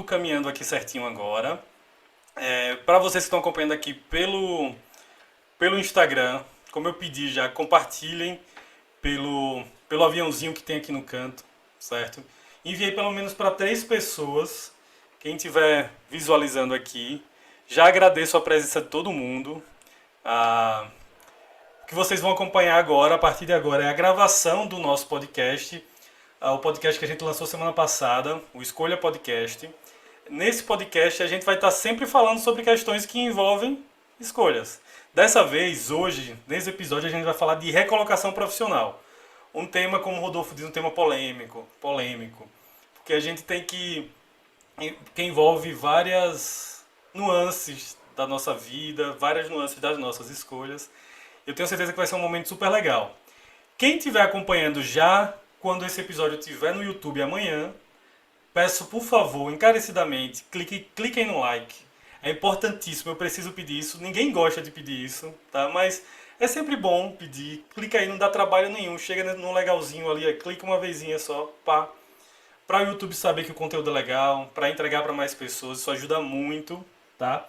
caminhando aqui certinho agora. Para vocês que estão acompanhando aqui pelo Instagram, como eu pedi já, compartilhem pelo aviãozinho que tem aqui no canto, certo? Enviei pelo menos para 3 pessoas. Quem estiver visualizando aqui, já agradeço a presença de todo mundo. Ah, o que vocês vão acompanhar agora, a partir de agora, é a gravação do nosso podcast. O podcast que a gente lançou semana passada, o Escolha Podcast. Nesse podcast a gente vai estar sempre falando sobre questões que envolvem escolhas. Dessa vez, hoje, nesse episódio, a gente vai falar de recolocação profissional. Um tema, como o Rodolfo diz, um tema polêmico, porque a gente tem que envolve várias nuances da nossa vida, várias nuances das nossas escolhas. Eu tenho certeza que vai ser um momento super legal. Quem estiver acompanhando já, quando esse episódio estiver no YouTube amanhã, peço por favor, encarecidamente, cliquem no like. É importantíssimo, eu preciso pedir isso. Ninguém gosta de pedir isso, tá? Mas é sempre bom pedir. Clica aí, não dá trabalho nenhum. Chega no legalzinho ali, clica uma vezinha só, pá. Para o YouTube saber que o conteúdo é legal, para entregar para mais pessoas, isso ajuda muito, tá?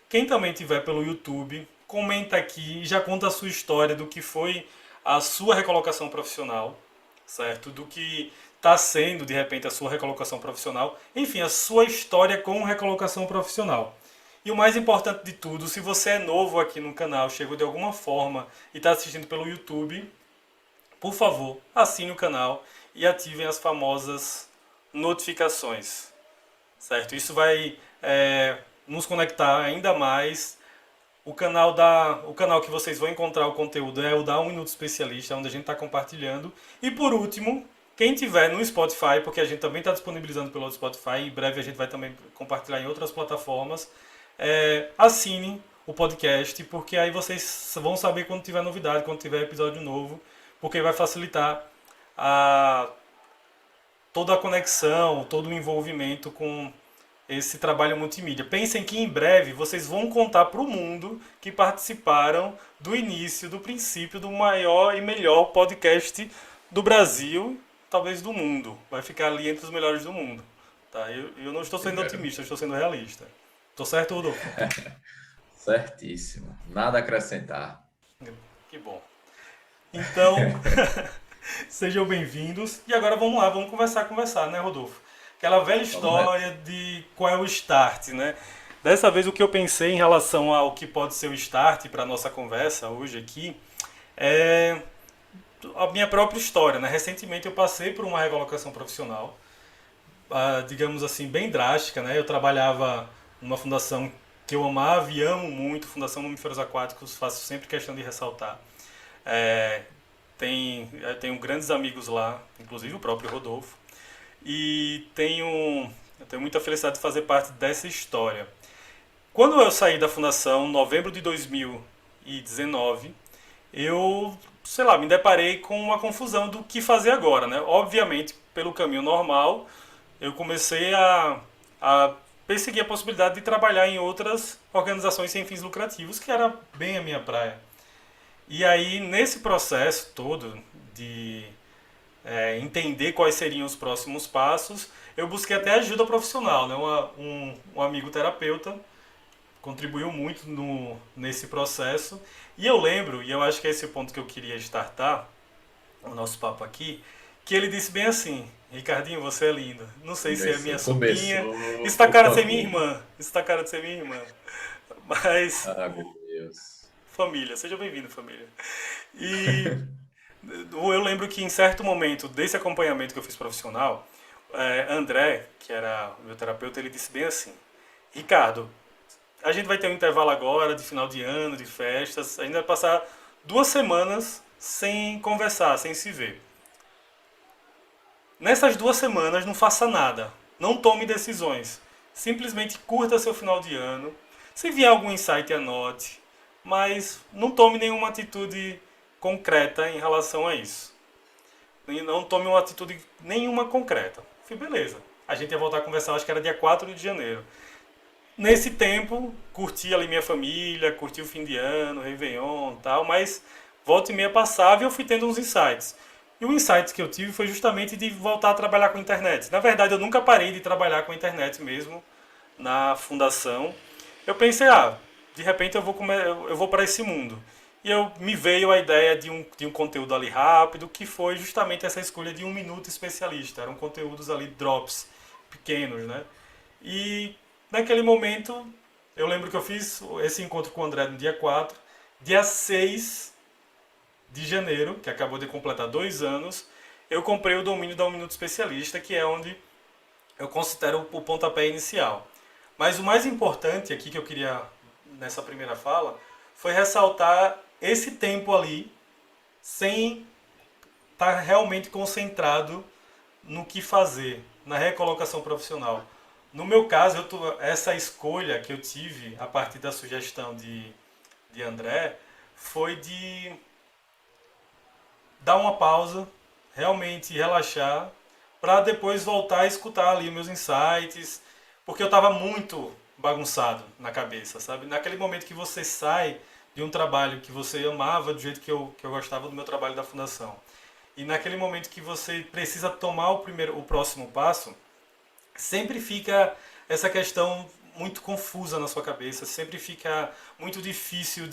Quem também tiver pelo YouTube, comenta aqui e já conta a sua história do que foi a sua recolocação profissional, certo? Do que está sendo, de repente, a sua recolocação profissional. Enfim, a sua história com recolocação profissional. E o mais importante de tudo, se você é novo aqui no canal, chegou de alguma forma e está assistindo pelo YouTube, por favor, assine o canal e ativem as famosas notificações, certo? Isso vai nos conectar ainda mais. O canal que vocês vão encontrar o conteúdo é o da 1 Minuto Especialista, onde a gente está compartilhando. E por último, quem tiver no Spotify, porque a gente também está disponibilizando pelo Spotify, em breve a gente vai também compartilhar em outras plataformas, assine o podcast, porque aí vocês vão saber quando tiver novidade, quando tiver episódio novo, porque vai facilitar a, toda a conexão, todo o envolvimento com esse trabalho multimídia. Pensem que em breve vocês vão contar para o mundo que participaram do início, do princípio do maior e melhor podcast do Brasil, talvez do mundo. Vai ficar ali entre os melhores do mundo. Tá? Eu não estou sendo otimista, eu estou sendo realista. Estou certo, Rodolfo? Certíssimo. Nada a acrescentar. Que bom. Então, sejam bem-vindos. E agora vamos lá, vamos conversar, né, Rodolfo? Aquela velha Vamos nessa. história de qual é o start, né? Dessa vez o que eu pensei em relação ao que pode ser o start para a nossa conversa hoje aqui é a minha própria história, né? Recentemente eu passei por uma recolocação profissional, digamos assim, bem drástica, né? Eu trabalhava numa fundação que eu amava e amo muito, Fundação Mamíferos Aquáticos, faço sempre questão de ressaltar. É, tenho grandes amigos lá, inclusive o próprio Rodolfo, e eu tenho muita felicidade de fazer parte dessa história. Quando eu saí da fundação, em novembro de 2019, eu, sei lá, me deparei com uma confusão do que fazer agora, né? Obviamente, pelo caminho normal, eu comecei a perseguir a possibilidade de trabalhar em outras organizações sem fins lucrativos, que era bem a minha praia. E aí, nesse processo todo de entender quais seriam os próximos passos, eu busquei até ajuda profissional, né? Um amigo terapeuta contribuiu muito nesse processo. E eu lembro, e eu acho que é esse o ponto que eu queria startar o nosso papo aqui, que ele disse bem assim: Ricardinho, você é lindo. Não sei se é minha sopinha. Começou Isso tá o cara de ser minha pampinho. irmã. Isso tá cara de ser minha irmã. Mas, Ah, meu Deus. família, seja bem-vindo, família. E eu lembro que em certo momento desse acompanhamento que eu fiz profissional, André, que era o meu terapeuta, ele disse bem assim: Ricardo, a gente vai ter um intervalo agora de final de ano, de festas, a gente vai passar 2 semanas sem conversar, sem se ver. Nessas 2 semanas não faça nada, não tome decisões, simplesmente curta seu final de ano. Se vier algum insight, anote, mas não tome nenhuma atitude concreta em relação a isso. Não tome uma atitude nenhuma concreta. Falei, beleza. A gente ia voltar a conversar, acho que era dia 4 de janeiro. Nesse tempo, curti ali minha família, curti o fim de ano, Réveillon e tal, mas volta e meia passava e eu fui tendo uns insights. E o insight que eu tive foi justamente de voltar a trabalhar com internet. Na verdade, eu nunca parei de trabalhar com internet mesmo na fundação. Eu pensei, de repente eu vou para esse mundo. E me veio a ideia de um conteúdo ali rápido, que foi justamente essa escolha de um minuto especialista. Eram conteúdos ali, drops pequenos, né? E naquele momento, eu lembro que eu fiz esse encontro com o André no dia 4. Dia 6 de janeiro, que acabou de completar 2 anos, eu comprei o domínio da Um Minuto Especialista, que é onde eu considero o pontapé inicial. Mas o mais importante aqui que eu queria, nessa primeira fala, foi ressaltar esse tempo ali, sem estar realmente concentrado no que fazer, na recolocação profissional. No meu caso, essa escolha que eu tive a partir da sugestão de André foi de dar uma pausa, realmente relaxar, para depois voltar a escutar ali meus insights, porque eu estava muito bagunçado na cabeça, sabe? Naquele momento que você sai de um trabalho que você amava do jeito que eu gostava do meu trabalho da fundação, e naquele momento que você precisa tomar o próximo passo, sempre fica essa questão muito confusa na sua cabeça, sempre fica muito difícil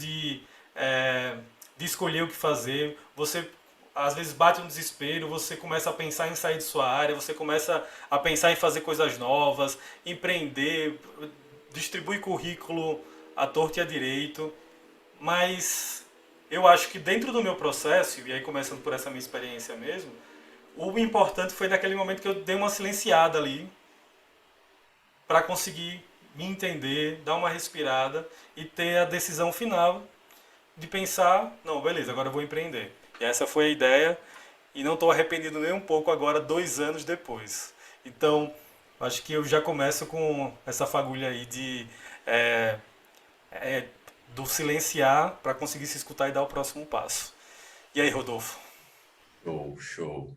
é, de escolher o que fazer. Você às vezes bate um desespero, você começa a pensar em sair de sua área, você começa a pensar em fazer coisas novas, empreender, distribuir currículo à torta e à direito, mas eu acho que dentro do meu processo, e aí começando por essa minha experiência mesmo, o importante foi naquele momento que eu dei uma silenciada ali, para conseguir me entender, dar uma respirada e ter a decisão final de pensar, não, beleza, agora eu vou empreender. E essa foi a ideia e não estou arrependido nem um pouco agora, 2 anos depois. Então, acho que eu já começo com essa fagulha aí é, é, do silenciar para conseguir se escutar e dar o próximo passo. E aí, Rodolfo? Show, show.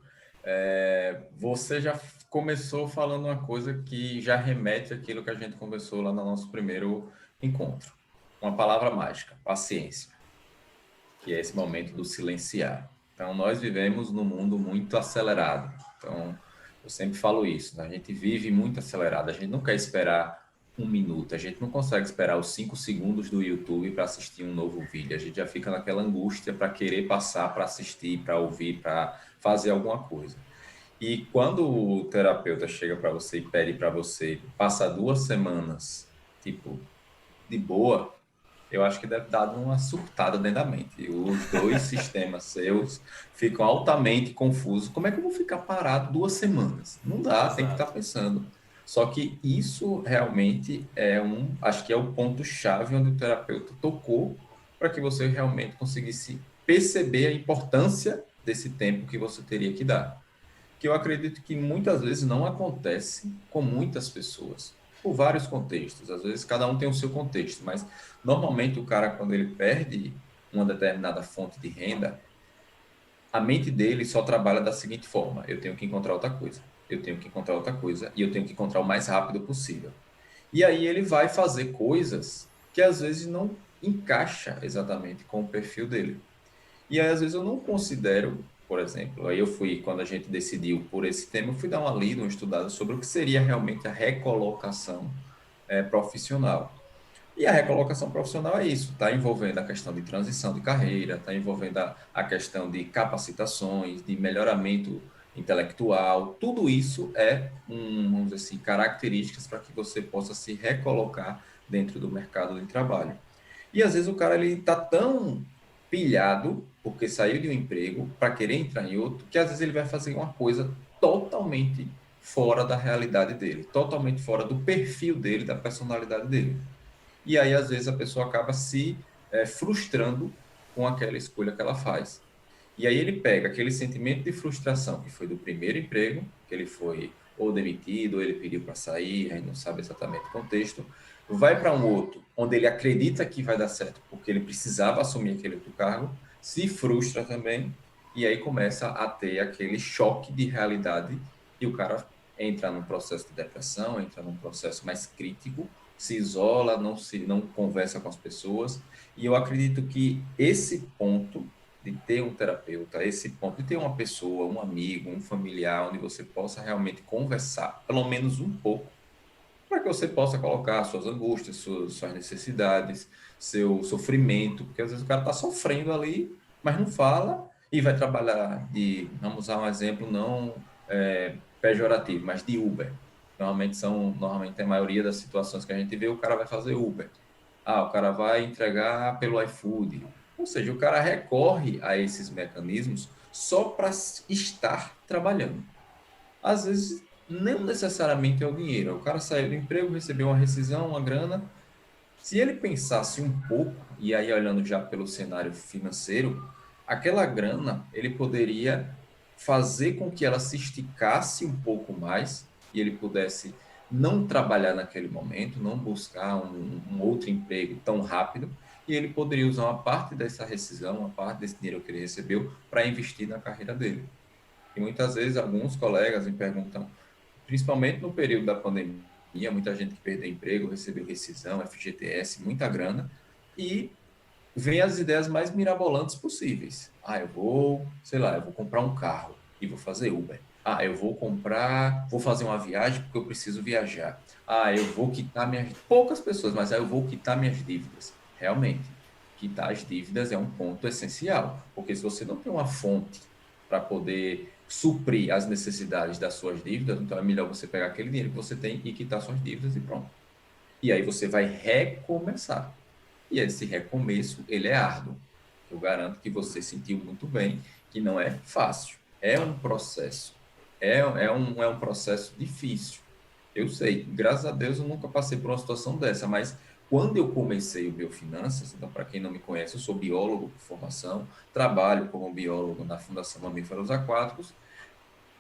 Você já começou falando uma coisa que já remete àquilo que a gente conversou lá no nosso primeiro encontro. Uma palavra mágica, paciência, que é esse momento do silenciar. Então, nós vivemos num mundo muito acelerado. Então, eu sempre falo isso, né? A gente vive muito acelerado. A gente não quer esperar um minuto. A gente não consegue esperar os 5 segundos do YouTube para assistir um novo vídeo. A gente já fica naquela angústia para querer passar, para assistir, para ouvir, para fazer alguma coisa. E quando o terapeuta chega para você e pede para você passar 2 semanas, tipo, de boa, eu acho que deve dar uma surtada dentro da mente. Os dois sistemas seus ficam altamente confusos. Como é que eu vou ficar parado 2 semanas? Não dá, tem que estar Exato. pensando. Só que isso realmente acho que é o ponto-chave onde o terapeuta tocou para que você realmente conseguisse perceber a importância desse tempo que você teria que dar. Que eu acredito que muitas vezes não acontece com muitas pessoas, por vários contextos. Às vezes cada um tem o seu contexto, mas normalmente o cara, quando ele perde uma determinada fonte de renda, a mente dele só trabalha da seguinte forma: eu tenho que encontrar outra coisa, eu tenho que encontrar outra coisa, e eu tenho que encontrar o mais rápido possível. E aí ele vai fazer coisas que às vezes não encaixa exatamente com o perfil dele. E aí, às vezes, eu não considero, por exemplo, aí eu fui, quando a gente decidiu por esse tema, eu fui dar uma lida, uma estudada sobre o que seria realmente a recolocação profissional. E a recolocação profissional é isso, está envolvendo a questão de transição de carreira, está envolvendo a questão de capacitações, de melhoramento intelectual, tudo isso vamos dizer assim, características para que você possa se recolocar dentro do mercado de trabalho. E às vezes o cara ele está tão pilhado porque saiu de um emprego para querer entrar em outro, que às vezes ele vai fazer uma coisa totalmente fora da realidade dele, totalmente fora do perfil dele, da personalidade dele. E aí, às vezes, a pessoa acaba se frustrando com aquela escolha que ela faz. E aí ele pega aquele sentimento de frustração que foi do primeiro emprego, que ele foi ou demitido, ou ele pediu para sair, aí não sabe exatamente o contexto, vai para um outro, onde ele acredita que vai dar certo, porque ele precisava assumir aquele outro cargo, se frustra também, e aí começa a ter aquele choque de realidade, e o cara entra num processo de depressão, entra num processo mais crítico, se isola, não conversa com as pessoas, e eu acredito que esse ponto ter um terapeuta, esse ponto de ter uma pessoa, um amigo, um familiar, onde você possa realmente conversar, pelo menos um pouco, para que você possa colocar suas angústias, suas necessidades, seu sofrimento, porque às vezes o cara está sofrendo ali, mas não fala e vai trabalhar de, vamos usar um exemplo não pejorativo, mas de Uber. Normalmente a maioria das situações que a gente vê, o cara vai fazer Uber. Ah, o cara vai entregar pelo iFood. Ou seja, o cara recorre a esses mecanismos só para estar trabalhando. Às vezes, não necessariamente é o dinheiro. O cara saiu do emprego, recebeu uma rescisão, uma grana. Se ele pensasse um pouco, e aí olhando já pelo cenário financeiro, aquela grana ele poderia fazer com que ela se esticasse um pouco mais e ele pudesse não trabalhar naquele momento, não buscar um outro emprego tão rápido, e ele poderia usar uma parte dessa rescisão, uma parte desse dinheiro que ele recebeu para investir na carreira dele. E muitas vezes alguns colegas me perguntam, principalmente no período da pandemia, muita gente que perdeu emprego, recebeu rescisão, FGTS, muita grana, e vem as ideias mais mirabolantes possíveis. Ah, eu vou, sei lá, eu vou comprar um carro e vou fazer Uber. Ah, eu vou comprar, vou fazer uma viagem porque eu preciso viajar. Ah, eu vou quitar minhas, poucas pessoas, mas aí eu vou quitar minhas dívidas. Realmente, quitar as dívidas é um ponto essencial, porque se você não tem uma fonte para poder suprir as necessidades das suas dívidas, então é melhor você pegar aquele dinheiro que você tem e quitar suas dívidas e pronto. E aí você vai recomeçar. E esse recomeço, ele é árduo. Eu garanto que você sentiu muito bem que não é fácil. É Não. um processo. É um processo difícil. Eu sei, graças a Deus eu nunca passei por uma situação dessa, mas quando eu comecei o Biofinanças, então para quem não me conhece, eu sou biólogo por formação, trabalho como biólogo na Fundação Mamíferos Aquáticos,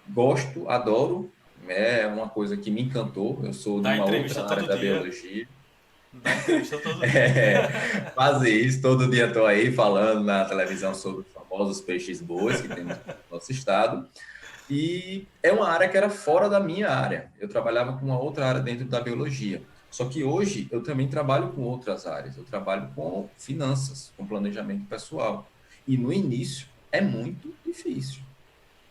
gosto, adoro, é uma coisa que me encantou, eu sou de Dá uma entrevista outra área todo da dia. biologia. Dá entrevista todo dia. É, fazer isso, todo dia estou aí falando na televisão sobre os famosos peixes bois que temos aqui no nosso estado. E é uma área que era fora da minha área. Eu trabalhava com uma outra área dentro da biologia. Só que hoje eu também trabalho com outras áreas. Eu trabalho com finanças, com planejamento pessoal. E no início é muito difícil.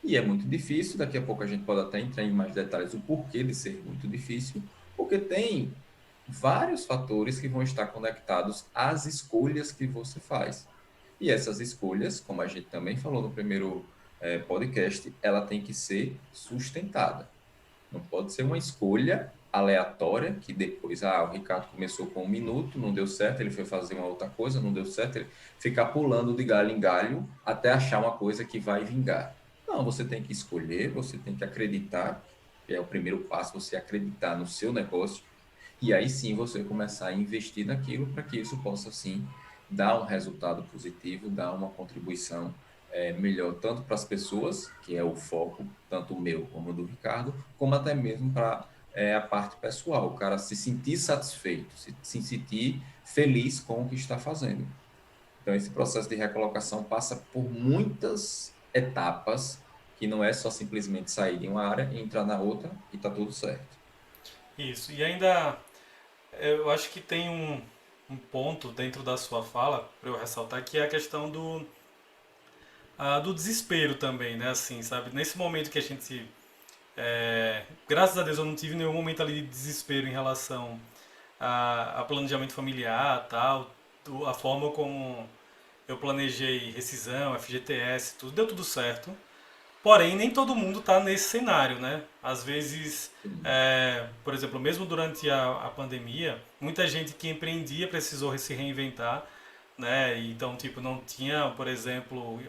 E é muito difícil, daqui a pouco a gente pode até entrar em mais detalhes o porquê de ser muito difícil, porque tem vários fatores que vão estar conectados às escolhas que você faz. E essas escolhas, como a gente também falou no primeiro podcast, ela tem que ser sustentada. Não pode ser uma escolha aleatória que depois, o Ricardo começou com 1 minuto, não deu certo, ele foi fazer uma outra coisa, não deu certo, ele ficar pulando de galho em galho até achar uma coisa que vai vingar. Não, você tem que escolher, você tem que acreditar, que é o primeiro passo, você acreditar no seu negócio, e aí sim você começar a investir naquilo para que isso possa sim dar um resultado positivo, dar uma contribuição melhor tanto para as pessoas, que é o foco, tanto o meu como o do Ricardo, como até mesmo para a parte pessoal, o cara se sentir satisfeito, se sentir feliz com o que está fazendo. Então, esse processo de recolocação passa por muitas etapas, que não é só simplesmente sair de uma área e entrar na outra e está tudo certo. Isso. E ainda eu acho que tem um ponto dentro da sua fala para eu ressaltar que é a questão do desespero também, né? Assim, sabe? Nesse momento que a gente. Graças a Deus eu não tive nenhum momento ali de desespero em relação a planejamento familiar, tal, a forma como eu planejei rescisão, FGTS, tudo deu tudo certo. Porém, nem todo mundo está nesse cenário, né? Às vezes, por exemplo, mesmo durante a pandemia, muita gente que empreendia precisou se reinventar, né? Então, tipo, não tinha, por exemplo,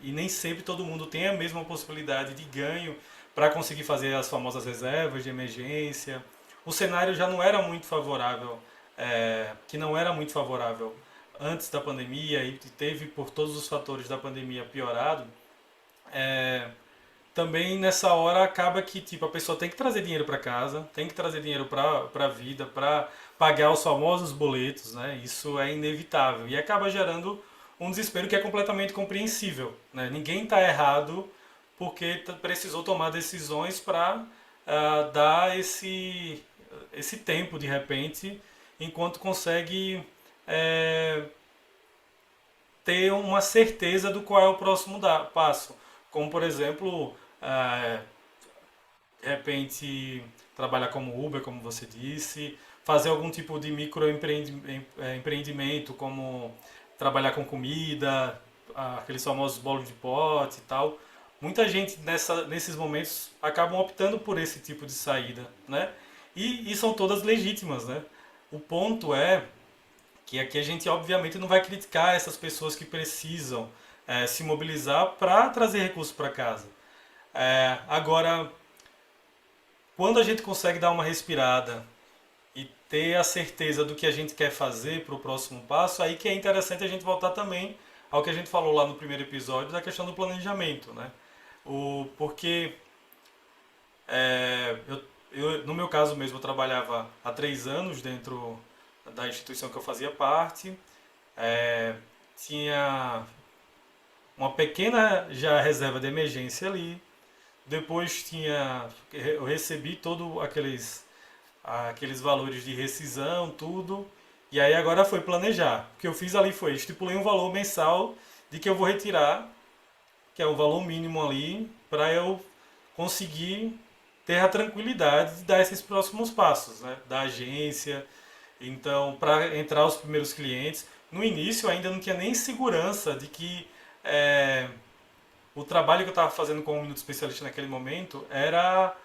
e nem sempre todo mundo tem a mesma possibilidade de ganho para conseguir fazer as famosas reservas de emergência. O cenário já não era muito favorável, que não era muito favorável antes da pandemia e teve por todos os fatores da pandemia piorado. é, Também nessa hora acaba que tipo a pessoa tem que trazer dinheiro para casa, tem que trazer dinheiro para a vida, para pagar os famosos boletos, né? Isso é inevitável e acaba gerando um desespero que é completamente compreensível, né? Ninguém está errado porque precisou tomar decisões para dar esse tempo de repente, enquanto consegue é, ter uma certeza do qual é o próximo passo. Como, por exemplo, de repente, trabalhar como Uber, como você disse, fazer algum tipo de microempreendimento, como trabalhar com comida, aqueles famosos bolos de pote e tal. Muita gente nesses momentos acabam optando por esse tipo de saída, né? E são todas legítimas, né? O ponto é que aqui a gente obviamente não vai criticar essas pessoas que precisam se mobilizar para trazer recursos para casa. Agora, quando a gente consegue dar uma respirada e ter a certeza do que a gente quer fazer para o próximo passo, aí que é interessante a gente voltar também ao que a gente falou lá no primeiro episódio da questão do planejamento, né? Porque no meu caso mesmo, eu trabalhava há 3 anos dentro da instituição que eu fazia parte. É, Tinha uma pequena já reserva de emergência ali. Depois eu recebi todos aqueles valores de rescisão, tudo. E aí agora foi planejar. O que eu fiz ali foi, estipulei um valor mensal de que eu vou retirar, que é o valor mínimo ali, para eu conseguir ter a tranquilidade de dar esses próximos passos, né? Da agência. Então, para entrar os primeiros clientes, no início eu ainda não tinha nem segurança de que é, o trabalho que eu estava fazendo como Minuto Especialista naquele momento era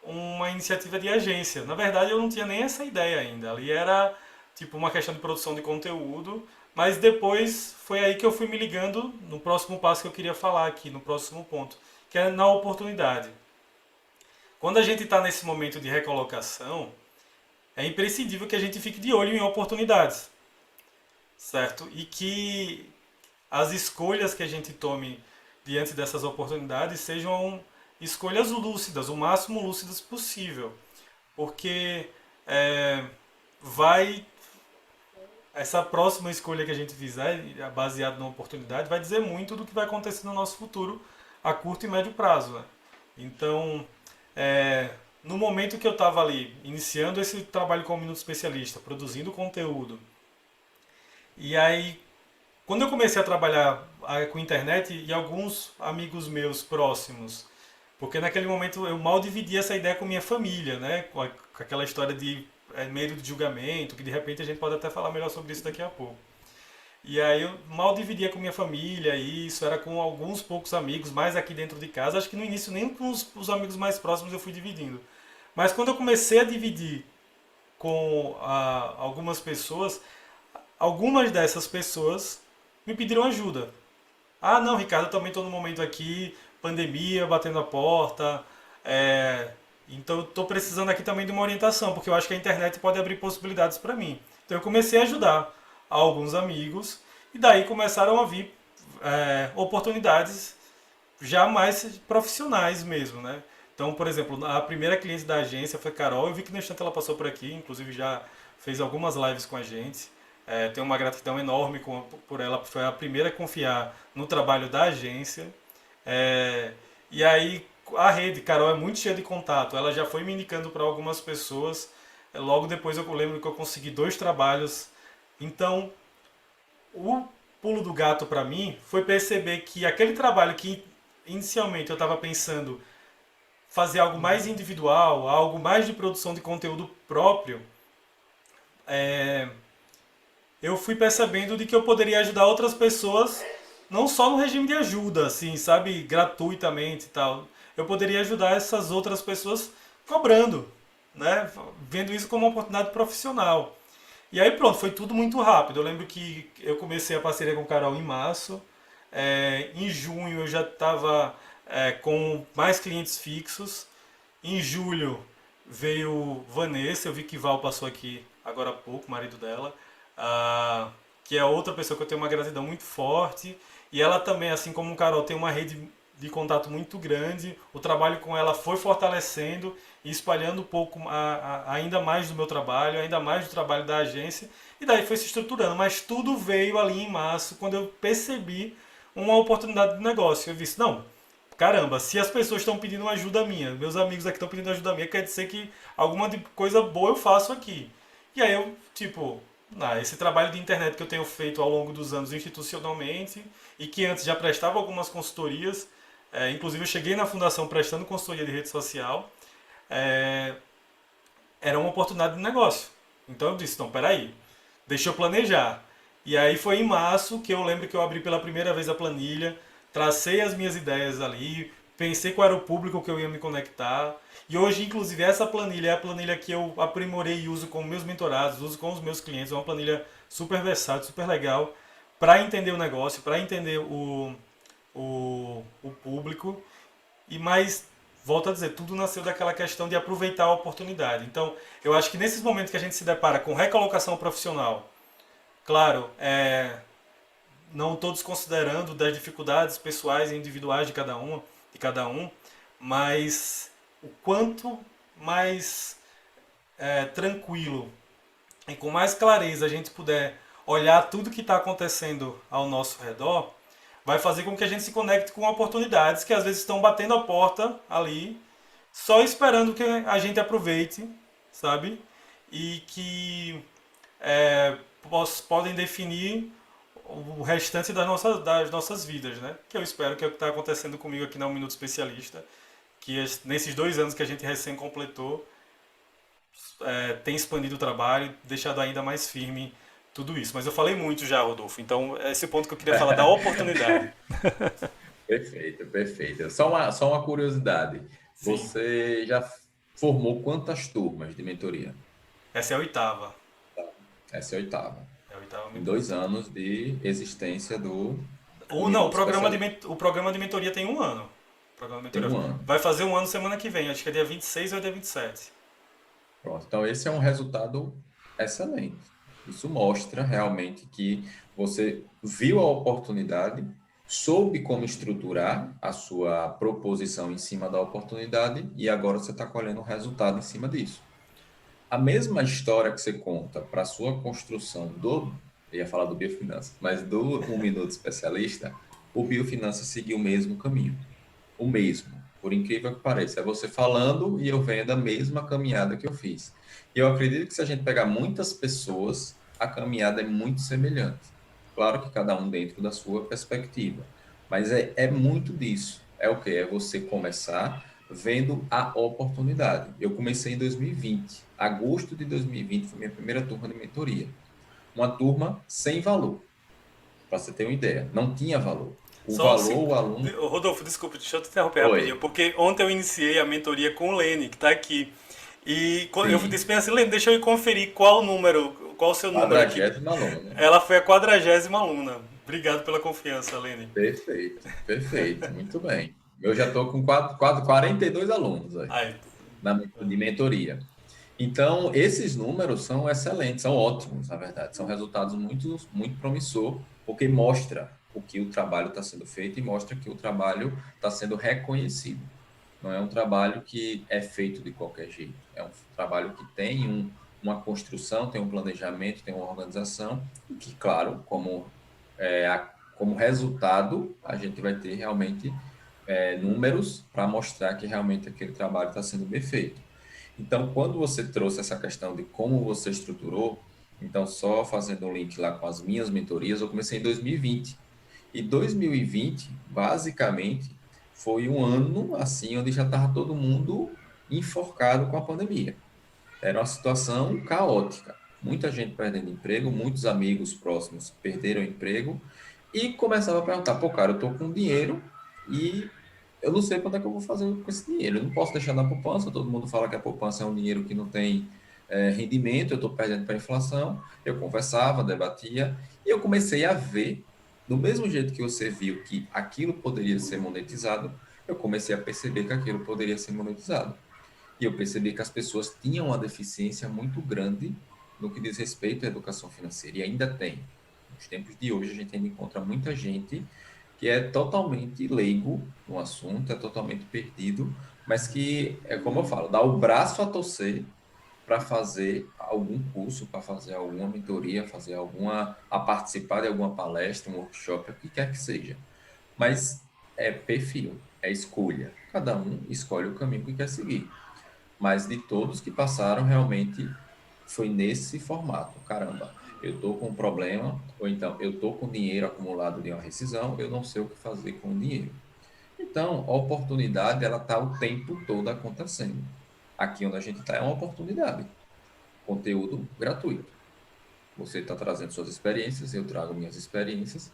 uma iniciativa de agência. Na verdade, eu não tinha nem essa ideia ainda. Ali era tipo uma questão de produção de conteúdo, mas depois foi aí que eu fui me ligando no próximo passo que eu queria falar aqui, no próximo ponto, que é na oportunidade. Quando a gente está nesse momento de recolocação, é imprescindível que a gente fique de olho em oportunidades, certo? E que as escolhas que a gente tome diante dessas oportunidades sejam escolhas lúcidas, o máximo lúcidas possível, porque é, vai essa próxima escolha que a gente fizer, baseada numa oportunidade, vai dizer muito do que vai acontecer no nosso futuro a curto e médio prazo, né? Então, no momento que eu estava ali, iniciando esse trabalho como Minuto Especialista, produzindo conteúdo, e aí, quando eu comecei a trabalhar com internet e alguns amigos meus próximos, porque naquele momento eu mal dividia essa ideia com minha família, né? Com aquela história de medo de julgamento, que de repente a gente pode até falar melhor sobre isso daqui a pouco. E aí eu mal dividia com minha família, e isso era com alguns poucos amigos, mais aqui dentro de casa. Acho que no início nem com os amigos mais próximos eu fui dividindo. Mas quando eu comecei a dividir com algumas pessoas, algumas dessas pessoas me pediram ajuda. Ah, não, Ricardo, eu também estou no momento aqui, pandemia batendo a porta, é, então eu estou precisando aqui também de uma orientação, porque eu acho que a internet pode abrir possibilidades para mim. Então eu comecei a ajudar alguns amigos e daí começaram a vir oportunidades já mais profissionais mesmo, né? Então, por exemplo, a primeira cliente da agência foi Carol. Eu vi que no instante ela passou por aqui, inclusive já fez algumas lives com a gente. Tenho uma gratidão enorme por ela, foi a primeira a confiar no trabalho da agência. É, e aí a rede, Carol, é muito cheia de contato. Ela já foi me indicando para algumas pessoas. Logo depois eu lembro que eu consegui 2 trabalhos. Então, o pulo do gato para mim foi perceber que aquele trabalho que inicialmente eu estava pensando fazer algo mais individual, algo mais de produção de conteúdo próprio, é, eu fui percebendo de que eu poderia ajudar outras pessoas, não só no regime de ajuda, assim, sabe, gratuitamente e tal. Eu poderia ajudar essas outras pessoas cobrando, né, vendo isso como uma oportunidade profissional. E aí pronto, foi tudo muito rápido. Eu lembro que eu comecei a parceria com o Carol em março. Em junho eu já estava com mais clientes fixos. Em julho veio Vanessa, eu vi que Val passou aqui agora há pouco, marido dela, que é outra pessoa que eu tenho uma gratidão muito forte. E ela também, assim como o Carol, tem uma rede de contato muito grande. O trabalho com ela foi fortalecendo e espalhando um pouco ainda mais do meu trabalho, ainda mais do trabalho da agência. E daí foi se estruturando. Mas tudo veio ali em março, quando eu percebi uma oportunidade de negócio. Eu disse, não, caramba, se as pessoas estão pedindo ajuda minha, meus amigos aqui estão pedindo ajuda minha, quer dizer que alguma coisa boa eu faço aqui. E aí eu, tipo, Esse trabalho de internet que eu tenho feito ao longo dos anos institucionalmente e que antes já prestava algumas consultorias, inclusive eu cheguei na fundação prestando consultoria de rede social, é, era uma oportunidade de negócio. Então eu disse, não, peraí, deixa eu planejar. E aí foi em março que eu lembro que eu abri pela primeira vez a planilha, tracei as minhas ideias ali, pensei qual era o público que eu ia me conectar. E hoje, inclusive, essa planilha é a planilha que eu aprimorei e uso com meus mentorados, uso com os meus clientes. É uma planilha super versátil, super legal, para entender o negócio, para entender o público. E mais, volto a dizer, tudo nasceu daquela questão de aproveitar a oportunidade. Então, eu acho que nesses momentos que a gente se depara com recolocação profissional, claro, não estou desconsiderando das dificuldades pessoais e individuais de cada um, mas o quanto mais tranquilo e com mais clareza a gente puder olhar tudo que está acontecendo ao nosso redor, vai fazer com que a gente se conecte com oportunidades que às vezes estão batendo a porta ali, só esperando que a gente aproveite, sabe? E que podem definir o restante das nossas vidas, né? Que eu espero que é o que está acontecendo comigo aqui na Um Minuto Especialista, que nesses 2 anos que a gente recém completou, tem expandido o trabalho, deixado ainda mais firme tudo isso. Mas eu falei muito já, Rodolfo, então é esse ponto que eu queria falar da oportunidade. Perfeito, perfeito. Só uma curiosidade. Sim, Você já formou quantas turmas de mentoria? essa é a oitava. Essa é a oitava. É a oitava Em mentoria. 2 anos de existência do Um Ou não, Minuto Especialista. o programa de mentoria tem um ano. O programa de Tem mentoria um ano. vai fazer um ano semana que vem, acho que é dia 26 ou dia 27. Pronto. Então, esse é um resultado excelente. Isso mostra realmente que você viu a oportunidade, soube como estruturar a sua proposição em cima da oportunidade e agora você está colhendo o resultado em cima disso. A mesma história que você conta para a sua construção eu ia falar do Biofinanças, mas do Um Minuto Especialista, o Biofinanças seguiu o mesmo caminho. O mesmo, por incrível que pareça. É você falando e eu vendo a mesma caminhada que eu fiz. E eu acredito que se a gente pegar muitas pessoas, a caminhada é muito semelhante. Claro que cada um dentro da sua perspectiva, mas é muito disso. É o quê? É você começar vendo a oportunidade. Eu comecei em 2020. Agosto de 2020 foi minha primeira turma de mentoria. Uma turma sem valor, para você ter uma ideia. Não tinha valor. O Só valor, o aluno. Rodolfo, desculpa, deixa eu te interromper rapidinho, Oi. porque ontem eu iniciei a mentoria com o Lene, que está aqui. E eu disse Sim. bem assim, Lene, deixa eu ir conferir qual o número, qual o seu número aqui. 40º aluno. Ela foi a 40ª aluna. Obrigado pela confiança, Lene. Perfeito, perfeito, muito bem. Eu já estou com 42 alunos aí, Ai, de mentoria. Então, esses números são excelentes, são ótimos, na verdade. São resultados muito, muito promissor, porque mostra o que o trabalho está sendo feito e mostra que o trabalho está sendo reconhecido. Não é um trabalho que é feito de qualquer jeito. É um trabalho que tem uma construção, tem um planejamento, tem uma organização, e que, claro, como resultado, a gente vai ter realmente números para mostrar que realmente aquele trabalho está sendo bem feito. Então, quando você trouxe essa questão de como você estruturou, então, só fazendo um link lá com as minhas mentorias, eu comecei em 2020. E 2020, basicamente, foi um ano assim onde já estava todo mundo enforcado com a pandemia. Era uma situação caótica. Muita gente perdendo emprego, muitos amigos próximos perderam emprego e começava a perguntar: pô, cara, eu tô com dinheiro e eu não sei quanto é que eu vou fazer com esse dinheiro. Eu não posso deixar na poupança. Todo mundo fala que a poupança é um dinheiro que não tem rendimento, eu estou perdendo para a inflação. Eu conversava, debatia e eu comecei a ver, do mesmo jeito que você viu que aquilo poderia ser monetizado, eu comecei a perceber que aquilo poderia ser monetizado. E eu percebi que as pessoas tinham uma deficiência muito grande no que diz respeito à educação financeira, e ainda tem. Nos tempos de hoje, a gente ainda encontra muita gente que é totalmente leigo no assunto, é totalmente perdido, mas que, é como eu falo, dá o braço a torcer para fazer algum curso, para fazer alguma mentoria, a participar de alguma palestra, um workshop, o que quer que seja. Mas é perfil, é escolha. Cada um escolhe o caminho que quer seguir. Mas de todos que passaram, realmente foi nesse formato. Caramba, Eu estou com um problema, ou então eu estou com dinheiro acumulado de uma rescisão, eu não sei o que fazer com o dinheiro. Então, a oportunidade, ela está o tempo todo acontecendo. Aqui onde a gente está é uma oportunidade. Conteúdo gratuito. Você está trazendo suas experiências, eu trago minhas experiências.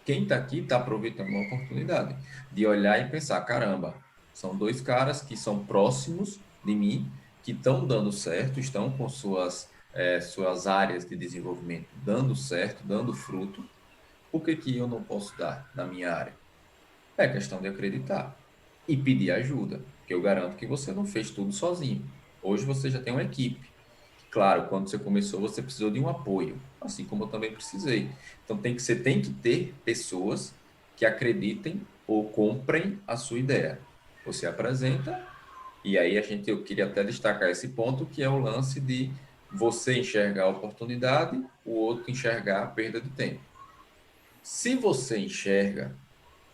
Quem está aqui está aproveitando uma oportunidade de olhar e pensar, caramba, são dois caras que são próximos de mim, que estão dando certo, estão com suas áreas de desenvolvimento dando certo, dando fruto. Por que que eu não posso dar na minha área? É questão de acreditar e pedir ajuda, que eu garanto que você não fez tudo sozinho. Hoje você já tem uma equipe. Claro, quando você começou, você precisou de um apoio, assim como eu também precisei. Então você tem que ter pessoas que acreditem ou comprem a sua ideia. Você apresenta, e aí eu queria até destacar esse ponto, que é o lance de você enxergar a oportunidade, o outro enxergar a perda de tempo. Se você enxerga,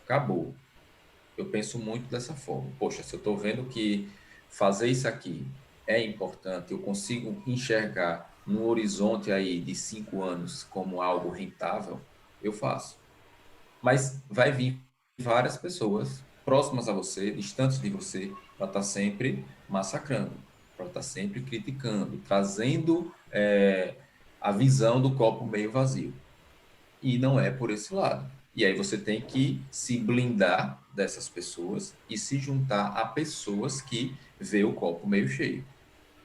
acabou. Eu penso muito dessa forma. Poxa, se eu estou vendo que fazer isso aqui é importante, eu consigo enxergar no horizonte aí de 5 anos como algo rentável, eu faço. Mas vai vir várias pessoas próximas a você, distantes de você, para estar sempre massacrando, para estar sempre criticando, trazendo a visão do copo meio vazio. E não é por esse lado. E aí você tem que se blindar dessas pessoas e se juntar a pessoas que vê o copo meio cheio.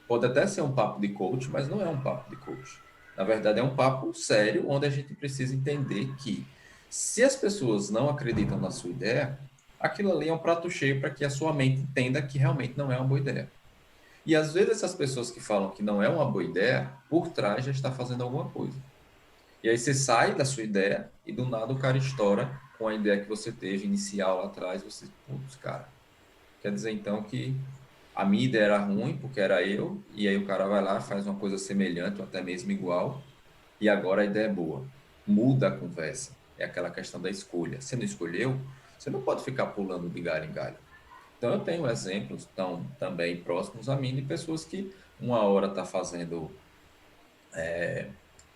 Pode até ser um papo de coach, mas não é um papo de coach. Na verdade, é um papo sério, onde a gente precisa entender que se as pessoas não acreditam na sua ideia, aquilo ali é um prato cheio para que a sua mente entenda que realmente não é uma boa ideia. E às vezes essas pessoas que falam que não é uma boa ideia, por trás já está fazendo alguma coisa. E aí você sai da sua ideia e do nada o cara estoura com a ideia que você teve inicial lá atrás. Você, putz, cara, quer dizer então que a minha ideia era ruim porque era eu, e aí o cara vai lá, faz uma coisa semelhante ou até mesmo igual, e agora a ideia é boa. Muda a conversa. É aquela questão da escolha. Você não escolheu, você não pode ficar pulando de galho em galho. Então eu tenho exemplos também próximos a mim de pessoas que uma hora está fazendo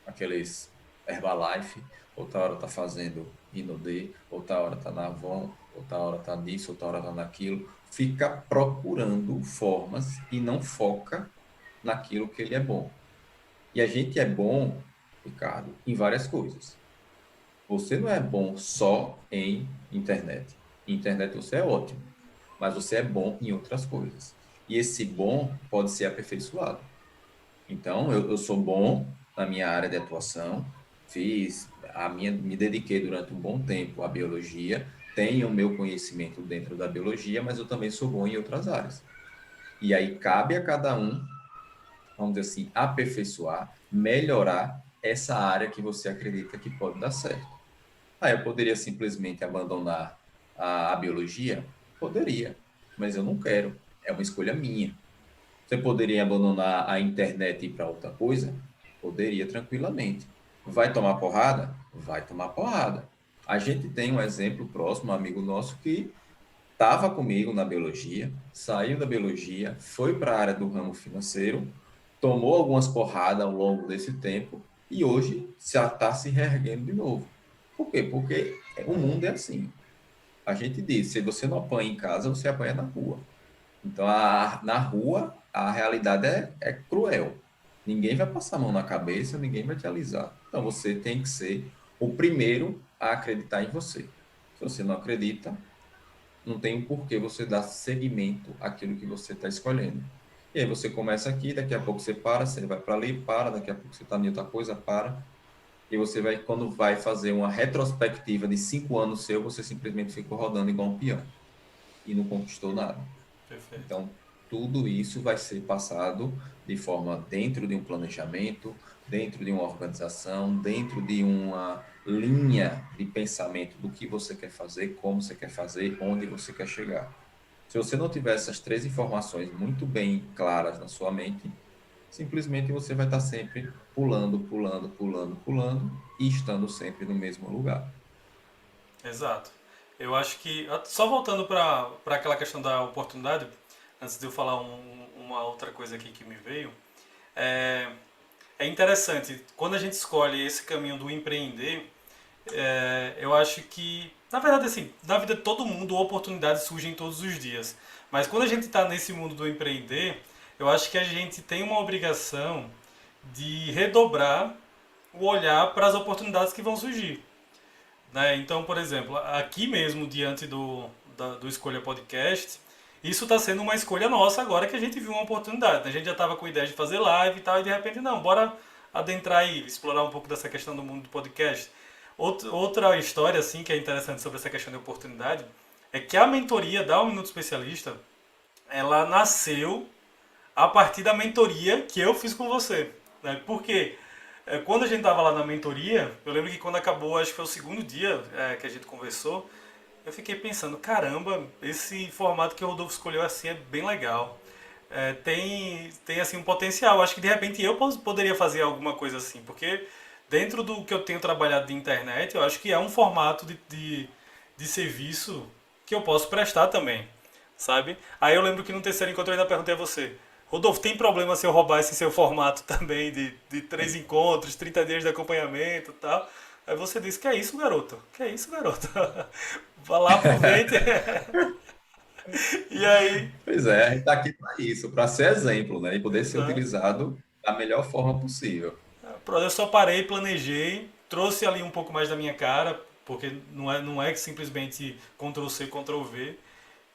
aqueles Herbalife, outra hora tá fazendo Inodê, outra hora tá na Avon, outra hora tá nisso, outra hora tá naquilo. Fica procurando formas e não foca naquilo que ele é bom. E a gente é bom, Ricardo, em várias coisas. Você não é bom só em internet. Em internet você é ótimo, mas você é bom em outras coisas. E esse bom pode ser aperfeiçoado. Então, eu sou bom na minha área de atuação, me dediquei durante um bom tempo à biologia, tenho o meu conhecimento dentro da biologia, mas eu também sou bom em outras áreas. E aí cabe a cada um, vamos dizer assim, aperfeiçoar, melhorar essa área que você acredita que pode dar certo. Ah, eu poderia simplesmente abandonar a biologia? Poderia, mas eu não quero. É uma escolha minha. Você poderia abandonar a internet e ir para outra coisa? Poderia tranquilamente. Vai tomar porrada? Vai tomar porrada. A gente tem um exemplo próximo, um amigo nosso que estava comigo na biologia, saiu da biologia, foi para a área do ramo financeiro, tomou algumas porradas ao longo desse tempo e hoje já está se reerguendo de novo. Por quê? Porque o mundo é assim. A gente diz, se você não apanha em casa, você apanha na rua. Então, na rua, a realidade é cruel. Ninguém vai passar a mão na cabeça, ninguém vai te alisar. Então, você tem que ser o primeiro a acreditar em você. Se você não acredita, não tem um porquê você dar seguimento àquilo que você está escolhendo. E aí você começa aqui, daqui a pouco você para, você vai para ali, para, daqui a pouco você está em outra coisa, para. E você vai, quando vai fazer uma retrospectiva de 5 anos seu, você simplesmente ficou rodando igual um peão e não conquistou nada. Perfeito. Então, tudo isso vai ser passado de forma dentro de um planejamento, dentro de uma organização, dentro de uma linha de pensamento do que você quer fazer, como você quer fazer, onde você quer chegar. Se você não tiver essas três informações muito bem claras na sua mente, simplesmente você vai estar sempre pulando, pulando, pulando, pulando e estando sempre no mesmo lugar. Exato. Eu acho que, só voltando para aquela questão da oportunidade, antes de eu falar uma outra coisa aqui que me veio, é, é interessante, quando a gente escolhe esse caminho do empreender, eu acho que, na verdade, assim, na vida de todo mundo, oportunidades surgem todos os dias. Mas quando a gente está nesse mundo do empreender, eu acho que a gente tem uma obrigação de redobrar o olhar para as oportunidades que vão surgir. Né? Então, por exemplo, aqui mesmo, diante do Escolha Podcast, isso está sendo uma escolha nossa agora que a gente viu uma oportunidade. Né? A gente já estava com a ideia de fazer live e tal, e de repente, não, bora adentrar aí, explorar um pouco dessa questão do mundo do podcast. Outra história, assim, que é interessante sobre essa questão de oportunidade, é que a mentoria da Um Minuto Especialista, ela nasceu a partir da mentoria que eu fiz com você. Né? Porque quando a gente estava lá na mentoria, eu lembro que quando acabou, acho que foi o segundo dia que a gente conversou, eu fiquei pensando, caramba, esse formato que o Rodolfo escolheu assim é bem legal. Tem assim um potencial. Acho que de repente eu poderia fazer alguma coisa assim, porque dentro do que eu tenho trabalhado de internet, eu acho que é um formato de serviço que eu posso prestar também, sabe? Aí eu lembro que no terceiro encontro eu ainda perguntei a você, Rodolfo, tem problema se eu roubar esse seu formato também de 3 encontros, 30 dias de acompanhamento e tal? Aí você disse, que é isso, garoto? Que é isso, garoto? Vai lá, aproveita. E aí, Pois é, a gente está aqui para isso, para ser exemplo, né? E poder ser exato. utilizado da melhor forma possível. Eu só parei, planejei, trouxe ali um pouco mais da minha cara, porque não é que simplesmente Ctrl C, Ctrl V.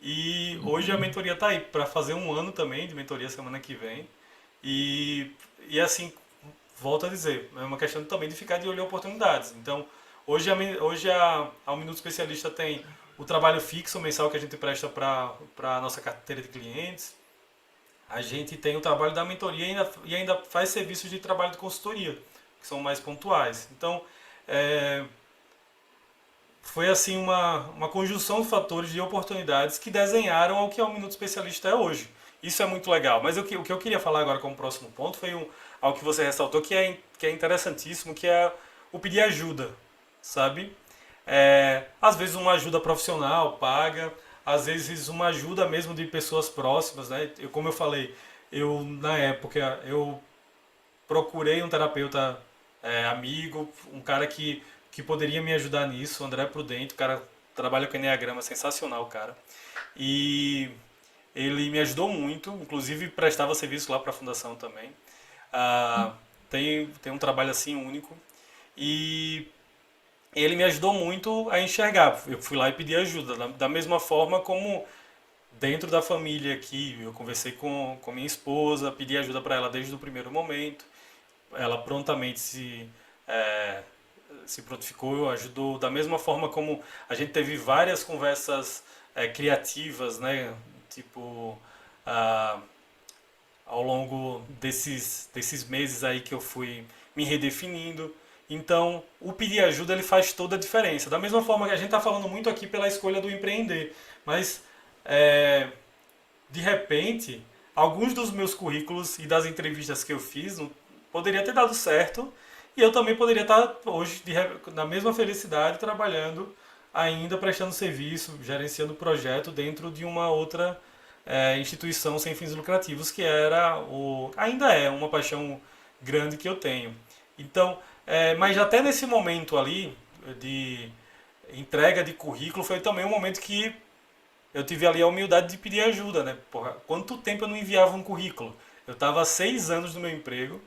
E hoje a Uhum. mentoria tá aí para fazer um ano também de mentoria semana que vem. E, e assim, volto a dizer, é uma questão também de ficar de olho em oportunidades. Então, hoje a Um Minuto Especialista tem o trabalho fixo mensal que a gente presta para a nossa carteira de clientes. A gente tem o trabalho da mentoria e ainda faz serviços de trabalho de consultoria, que são mais pontuais. Então, é, foi assim uma conjunção de fatores de oportunidades que desenharam ao que é o Minuto Especialista é hoje. Isso é muito legal. Mas o que eu queria falar agora como próximo ponto foi algo que você ressaltou que é interessantíssimo, que é o pedir ajuda, sabe? Às vezes uma ajuda profissional paga, às vezes uma ajuda mesmo de pessoas próximas, né? Como eu falei, na época eu procurei um terapeuta amigo, um cara que poderia me ajudar nisso, o André Prudente, o cara trabalha com Enneagrama, sensacional, cara. E ele me ajudou muito, inclusive prestava serviço lá para a fundação também. Ah, tem um trabalho assim único. E ele me ajudou muito a enxergar. Eu fui lá e pedi ajuda, da mesma forma como dentro da família aqui, eu conversei com minha esposa, pedi ajuda para ela desde o primeiro momento. Ela prontamente é, se prontificou, ajudou da mesma forma como a gente teve várias conversas criativas, né? Tipo, ah, ao longo desses meses aí que eu fui me redefinindo. Então, o pedir ajuda ele faz toda a diferença. Da mesma forma que a gente está falando muito aqui pela escolha do empreender, mas é, de repente, alguns dos meus currículos e das entrevistas que eu fiz poderia ter dado certo e eu também poderia estar hoje na mesma felicidade trabalhando ainda prestando serviço, gerenciando projeto dentro de uma outra instituição sem fins lucrativos que ainda é uma paixão grande que eu tenho. Então, mas até nesse momento ali de entrega de currículo foi também um momento que eu tive ali a humildade de pedir ajuda, né? Porra, quanto tempo eu não enviava um currículo? Eu estava há 6 anos no meu emprego,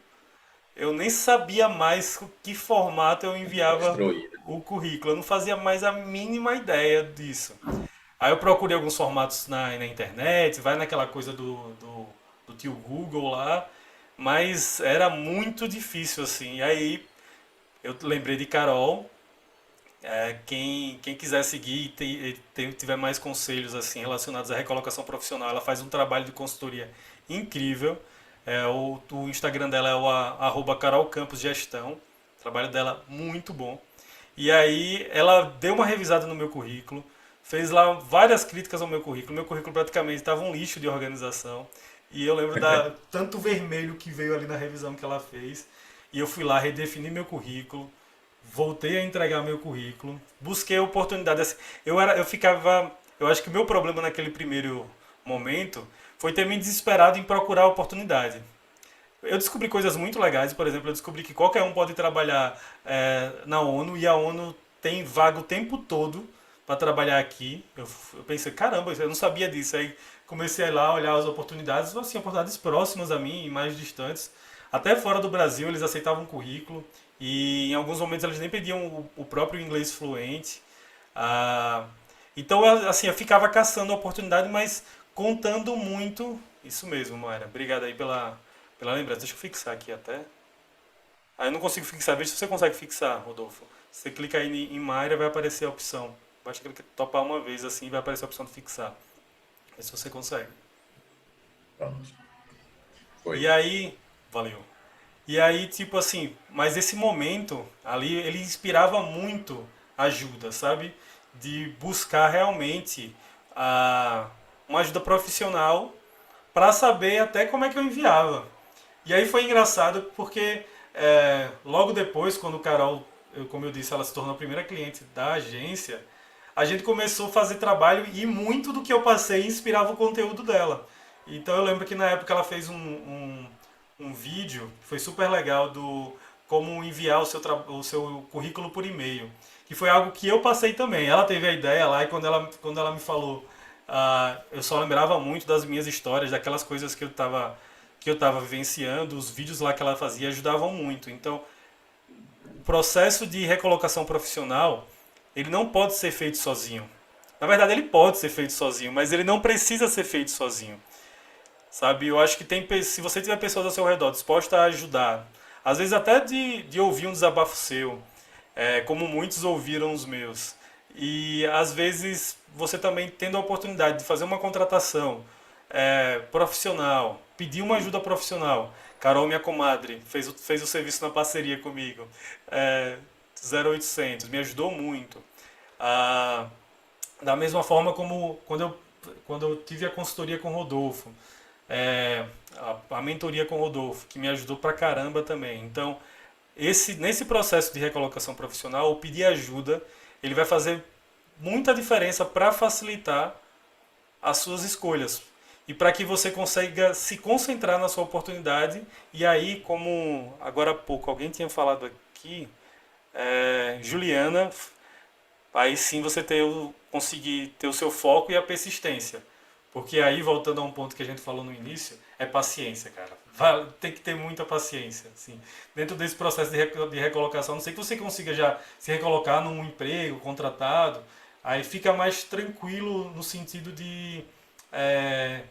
eu nem sabia mais que formato eu enviava Construída. o currículo, eu não fazia mais a mínima ideia disso. Aí eu procurei alguns formatos na internet, vai naquela coisa do tio Google lá, mas era muito difícil assim. E aí eu lembrei de Carol, quem quiser seguir e tiver mais conselhos assim relacionados à recolocação profissional, ela faz um trabalho de consultoria incrível. O Instagram dela é o @carolcamposgestão. O trabalho dela muito bom. E aí ela deu uma revisada no meu currículo, fez lá várias críticas ao meu currículo. Meu currículo praticamente estava um lixo de organização. E eu lembro da tanto vermelho que veio ali na revisão que ela fez. E eu fui lá, redefini meu currículo, voltei a entregar meu currículo, busquei a oportunidade. Assim, eu acho que o meu problema naquele primeiro momento foi ter me desesperado em procurar a oportunidade. Eu descobri coisas muito legais, por exemplo, eu descobri que qualquer um pode trabalhar na ONU e a ONU tem vaga o tempo todo para trabalhar aqui. Eu pensei, caramba, eu não sabia disso. Aí comecei a ir lá olhar as oportunidades, assim, oportunidades próximas a mim e mais distantes. Até fora do Brasil eles aceitavam currículo e em alguns momentos eles nem pediam o próprio inglês fluente. Ah, então, assim, eu ficava caçando a oportunidade, mas contando muito. Isso mesmo, Moira. Obrigado aí pela lembrança. Deixa eu fixar aqui até. Ah, eu não consigo fixar. Veja se você consegue fixar, Rodolfo. Você clica aí em Mayra, vai aparecer a opção. Basta clicar, topar uma vez assim, vai aparecer a opção de fixar. Vê se você consegue. Pronto. E Foi. aí, valeu. E aí, tipo assim, mas esse momento ali, ele inspirava muito ajuda, sabe? De buscar realmente a, uma ajuda profissional para saber até como é que eu enviava. E aí foi engraçado porque logo depois, quando o Carol, como eu disse, ela se tornou a primeira cliente da agência, a gente começou a fazer trabalho e muito do que eu passei inspirava o conteúdo dela. Então eu lembro que na época ela fez um vídeo que foi super legal do como enviar o seu currículo por e-mail. Que foi algo que eu passei também. Ela teve a ideia lá e quando ela me falou, eu só lembrava muito das minhas histórias, daquelas coisas que eu estava vivenciando, os vídeos lá que ela fazia ajudavam muito. Então, o processo de recolocação profissional, ele não pode ser feito sozinho. Na verdade, ele pode ser feito sozinho, mas ele não precisa ser feito sozinho. Sabe? Eu acho que se você tiver pessoas ao seu redor dispostas a ajudar, às vezes até de ouvir um desabafo seu, como muitos ouviram os meus, e às vezes você também tendo a oportunidade de fazer uma contratação profissional, pedir uma ajuda profissional. Carol, minha comadre, fez o serviço na parceria comigo. É, 0800, me ajudou muito. Ah, da mesma forma como quando eu tive a consultoria com o Rodolfo, a mentoria com o Rodolfo, que me ajudou pra caramba também. Então, nesse processo de recolocação profissional, o pedir ajuda, ele vai fazer muita diferença para facilitar as suas escolhas e para que você consiga se concentrar na sua oportunidade. E aí, como agora há pouco alguém tinha falado aqui, Juliana, aí sim você conseguir ter o seu foco e a persistência. Porque aí, voltando a um ponto que a gente falou no início, é paciência, cara. Tem que ter muita paciência. Assim. Dentro desse processo de recolocação, a não sei que você consiga já se recolocar num emprego contratado, aí fica mais tranquilo no sentido é,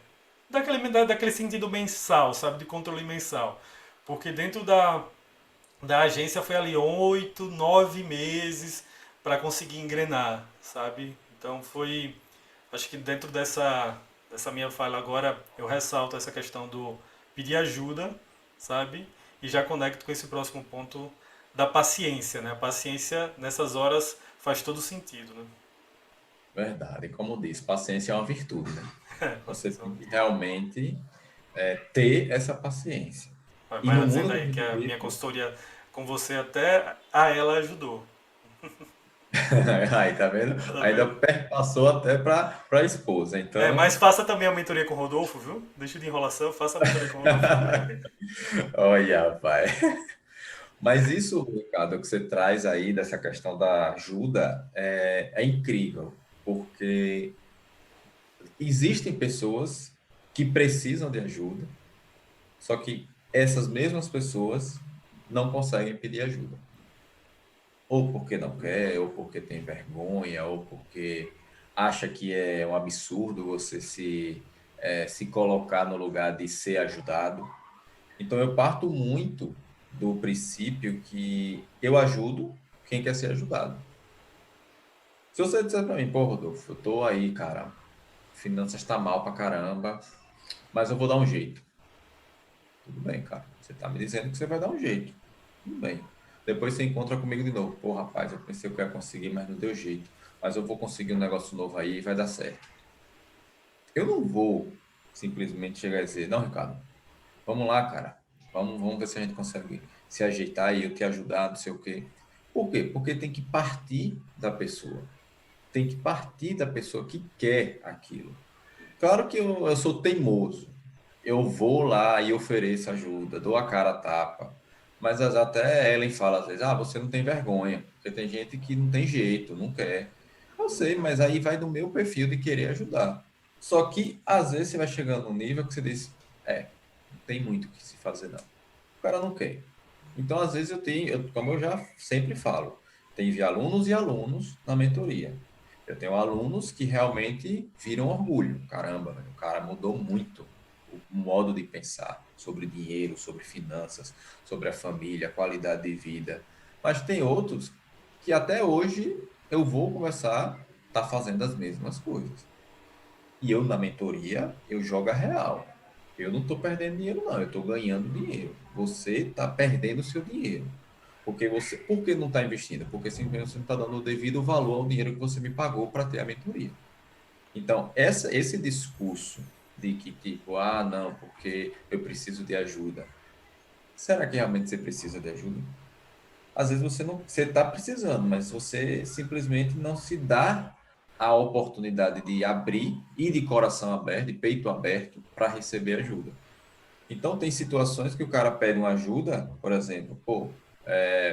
daquele sentido mensal, sabe? De controle mensal. Porque dentro da agência foi ali 8, 9 meses para conseguir engrenar, sabe? Então foi. Acho que dentro dessa minha fala agora eu ressalto essa questão do pedir ajuda, sabe? E já conecto com esse próximo ponto da paciência, né? A paciência nessas horas faz todo sentido, né? Verdade. Como diz, paciência é uma virtude, né? Você Paciência é tem uma que virtude. realmente ter essa paciência. E Vai no dizendo mundo que a aí que gente a minha vive, consultoria com você até a ela ajudou. aí, tá vendo? Tá Ainda vendo? perpassou até para a esposa. Mas Então, faça também a mentoria com o Rodolfo, viu? Deixa de enrolação, faça a mentoria com o Rodolfo também. olha, pai. Mas isso, Ricardo, que você traz aí dessa questão da ajuda é incrível, porque existem pessoas que precisam de ajuda, só que essas mesmas pessoas não conseguem pedir ajuda. Ou porque não quer, ou porque tem vergonha, ou porque acha que é um absurdo você se colocar no lugar de ser ajudado. Então, eu parto muito do princípio que eu ajudo quem quer ser ajudado. Se você disser para mim, pô, Rodolfo, eu tô aí, cara, finanças tá mal pra caramba, mas eu vou dar um jeito. Tudo bem, cara. Você tá me dizendo que você vai dar um jeito. Tudo bem. Depois você encontra comigo de novo. Pô, rapaz, eu pensei que eu ia conseguir, mas não deu jeito. Mas eu vou conseguir um negócio novo aí e vai dar certo. Eu não vou simplesmente chegar e dizer, não, Ricardo, vamos lá, cara. Vamos ver se a gente consegue se ajeitar e eu te ajudar, não sei o quê. Por quê? Porque tem que partir da pessoa. Tem que partir da pessoa que quer aquilo. Claro que eu sou teimoso. eu vou lá e ofereço ajuda, dou a cara a tapa. Mas até Ellen fala às vezes, você não tem vergonha, porque tem gente que não tem jeito, não quer. Eu sei, mas aí vai do meu perfil de querer ajudar. Só que às vezes você vai chegando num nível que você diz, não tem muito o que se fazer não. O cara não quer. Então, às vezes como eu já sempre falo, tem alunos e alunos na mentoria. Eu tenho alunos que realmente viram orgulho. Caramba, velho, o cara mudou muito o modo de pensar sobre dinheiro, sobre finanças, sobre a família, qualidade de vida. Mas tem outros que até hoje eu vou começar tá fazendo as mesmas coisas. E eu, na mentoria, eu jogo a real. Eu não estou perdendo dinheiro, não. Eu estou ganhando dinheiro. Você está perdendo o seu dinheiro. Por que não está investindo? Porque simplesmente você não está dando o devido valor ao dinheiro que você me pagou para ter a mentoria. Então, esse discurso de que, tipo, não, porque eu preciso de ajuda. Será que realmente você precisa de ajuda? Às vezes você está precisando, mas você simplesmente não se dá a oportunidade de abrir e de coração aberto, de peito aberto, para receber ajuda. Então, tem situações que o cara pede uma ajuda, por exemplo,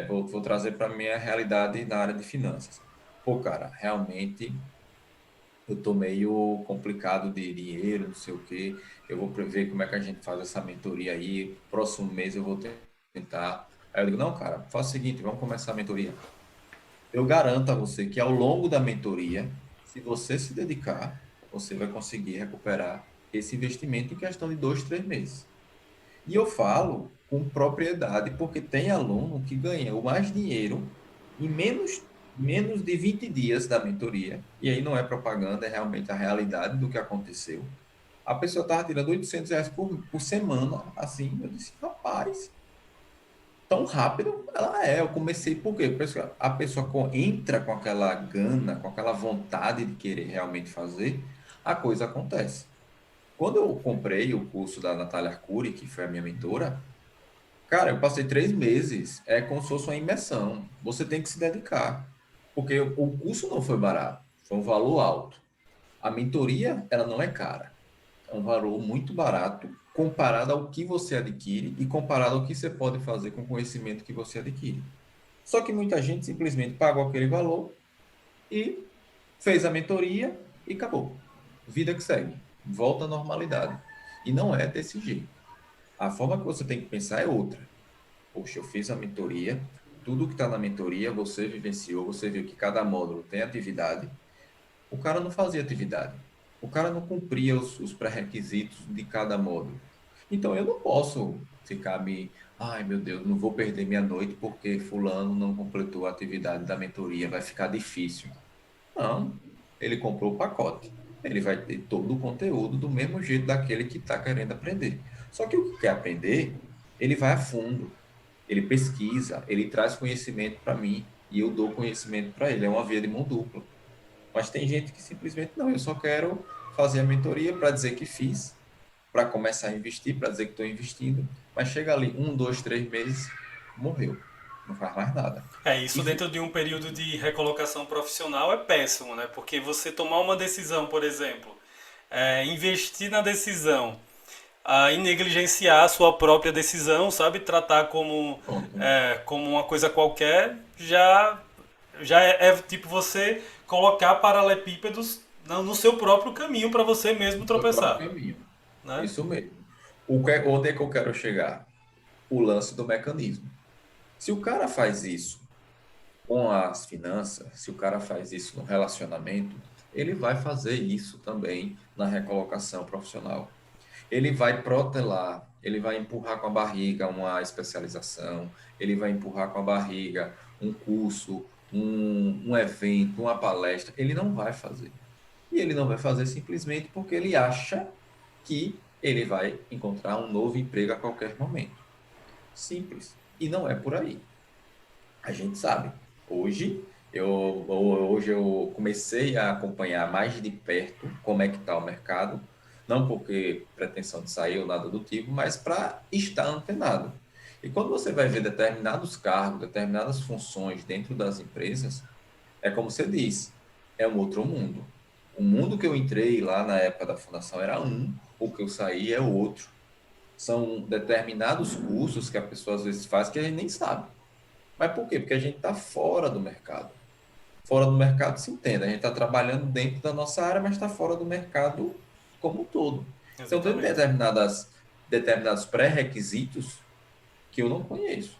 vou trazer para a minha realidade na área de finanças. Pô, cara, realmente eu tô meio complicado de dinheiro, não sei o quê. Eu vou ver como é que a gente faz essa mentoria aí. Próximo mês eu vou tentar. Aí eu digo, não, cara, faz o seguinte, vamos começar a mentoria. Eu garanto a você que ao longo da mentoria, se você se dedicar, você vai conseguir recuperar esse investimento em questão de 2, 3 meses. E eu falo com propriedade, porque tem aluno que ganhou mais dinheiro em menos de 20 dias da mentoria. E aí não é propaganda, é realmente a realidade do que aconteceu. A pessoa estava tirando R$ 800 por semana, assim. Eu disse, rapaz, tão rápido ela é. Eu comecei por quê? A pessoa entra com aquela gana, com aquela vontade de querer realmente fazer, a coisa acontece. Quando eu comprei o curso da Natália Arcuri, que foi a minha mentora, cara, eu passei 3 meses, é como se fosse uma imersão. Você tem que se dedicar, porque o curso não foi barato, foi um valor alto. A mentoria, ela não é cara, é um valor muito barato comparado ao que você adquire e comparado ao que você pode fazer com o conhecimento que você adquire. Só que muita gente simplesmente pagou aquele valor e fez a mentoria e acabou. Vida que segue, volta à normalidade. E não é desse jeito. A forma que você tem que pensar é outra. Poxa, eu fiz a mentoria, tudo que está na mentoria você vivenciou, você viu que cada módulo tem atividade. O cara não fazia atividade. O cara não cumpria os pré-requisitos de cada módulo. Então eu não posso ficar ai meu Deus, não vou perder minha noite porque fulano não completou a atividade da mentoria, vai ficar difícil. Não, ele comprou o pacote. Ele vai ter todo o conteúdo do mesmo jeito daquele que está querendo aprender. Só que o que quer aprender, ele vai a fundo, ele pesquisa, ele traz conhecimento para mim e eu dou conhecimento para ele. É uma via de mão dupla. Mas tem gente que simplesmente não, eu só quero fazer a mentoria para dizer que fiz, para começar a investir, para dizer que estou investindo, mas chega ali 1, 2, 3 meses, morreu, não faz mais nada. Isso E dentro de um período de recolocação profissional é péssimo, né? Porque você tomar uma decisão, por exemplo, investir na decisão, e negligenciar a sua própria decisão, sabe? Tratar pronto, como uma coisa qualquer, já é tipo você colocar paralelepípedos no seu próprio caminho para você mesmo no seu próprio tropeçar, caminho. né? Isso mesmo. Onde é que eu quero chegar? O lance do mecanismo. Se o cara faz isso com as finanças, se o cara faz isso no relacionamento, ele vai fazer isso também na recolocação profissional. Ele vai protelar, ele vai empurrar com a barriga uma especialização, ele vai empurrar com a barriga um curso, um evento, uma palestra. Ele não vai fazer. E ele não vai fazer simplesmente porque ele acha que ele vai encontrar um novo emprego a qualquer momento. Simples. E não é por aí. A gente sabe. Hoje eu comecei a acompanhar mais de perto como é que está o mercado, não porque pretensão de sair ou nada do tipo, mas para estar antenado. E quando você vai ver determinados cargos, determinadas funções dentro das empresas, é como você diz, é um outro mundo. O mundo que eu entrei lá na época da fundação era um, o que eu saí é outro. São determinados cursos que a pessoa às vezes faz que a gente nem sabe. Mas por quê? Porque a gente está fora do mercado. Fora do mercado se entende. A gente está trabalhando dentro da nossa área, mas está fora do mercado como um todo. Então, tem Exatamente. determinados pré-requisitos que eu não conheço.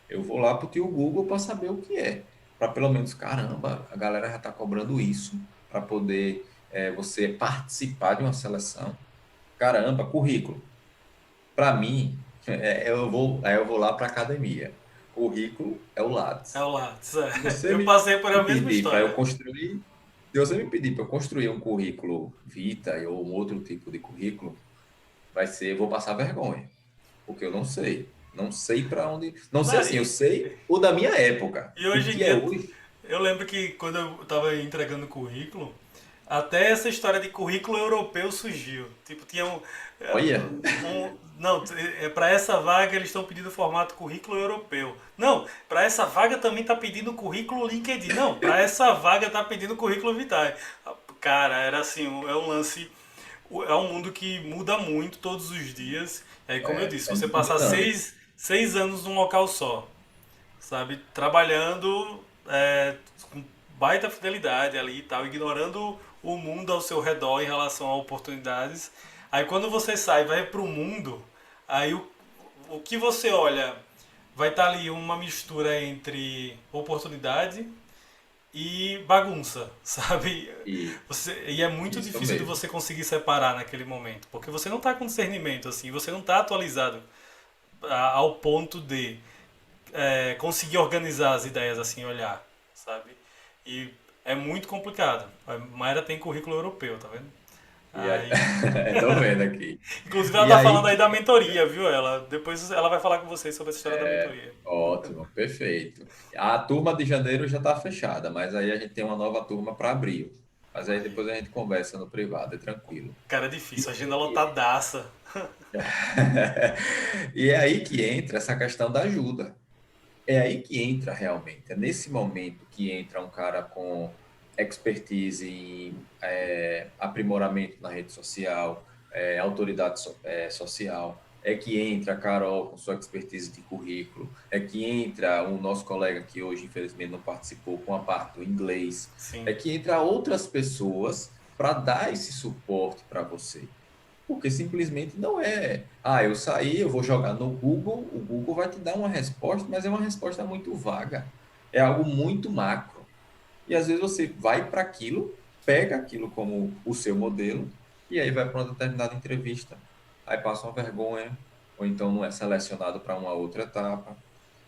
Eu vou lá para o tio Google para saber o que é. Para pelo menos, caramba, a galera já está cobrando isso para poder você participar de uma seleção. Caramba, currículo. Para mim, aí eu vou lá para a academia. Currículo é o É Lattes. o Lattes. Se você Eu me passei por a mesma pedir para eu história. construir, se você me pedir para eu construir um currículo Vita ou um outro tipo de currículo, eu vou passar vergonha, porque eu não sei. Não sei para onde. Não sei Não, assim, eu sei o da minha época. e O hoje em que é dia, hoje? eu lembro que quando eu tava entregando currículo, até essa história de currículo europeu surgiu. Tipo, tinha Olha, não, para essa vaga eles estão pedindo formato currículo europeu. Não, para essa vaga também tá pedindo currículo LinkedIn. Não, para essa vaga tá pedindo currículo Vitae. Cara, era assim, é um lance, é um mundo que muda muito todos os dias. Aí, como eu disse, é você muito passar dinâmico. seis anos num local só, sabe? Trabalhando com baita fidelidade ali e tal, ignorando o mundo ao seu redor em relação a oportunidades. Aí quando você sai, vai pro mundo, aí o que você olha vai estar ali uma mistura entre oportunidade e bagunça, sabe? E E é muito isso difícil de mesmo. você conseguir separar naquele momento, porque você não está com discernimento, assim, você não está atualizado ao ponto de conseguir organizar as ideias assim, olhar, sabe? E é muito complicado. A Mayra tem currículo europeu, tá vendo? E aí, Aí, tô vendo aqui. inclusive ela E tá aí falando aí que da mentoria, viu? Ela depois ela vai falar com vocês sobre essa história da mentoria. ótimo, perfeito. A turma de janeiro já está fechada, mas aí a gente tem uma nova turma para abril. Mas aí Aí, depois a gente conversa no privado, é tranquilo. cara, é E, difícil, agenda e, lotadaça. e é aí que entra essa questão da ajuda. É aí que entra realmente. É nesse momento que entra um cara com expertise em aprimoramento na rede social, autoridade social. É que entra a Carol com sua expertise de currículo. É que entra o nosso colega que hoje, infelizmente, não participou com a parte do inglês. Sim. É que entra outras pessoas para dar esse suporte para você. Porque simplesmente não é. Ah, eu saí, eu vou jogar no Google, o Google vai te dar uma resposta, mas é uma resposta muito vaga. É algo muito macro. E às vezes você vai para aquilo, pega aquilo como o seu modelo, e aí vai para uma determinada entrevista, aí passa uma vergonha, ou então não é selecionado para uma outra etapa,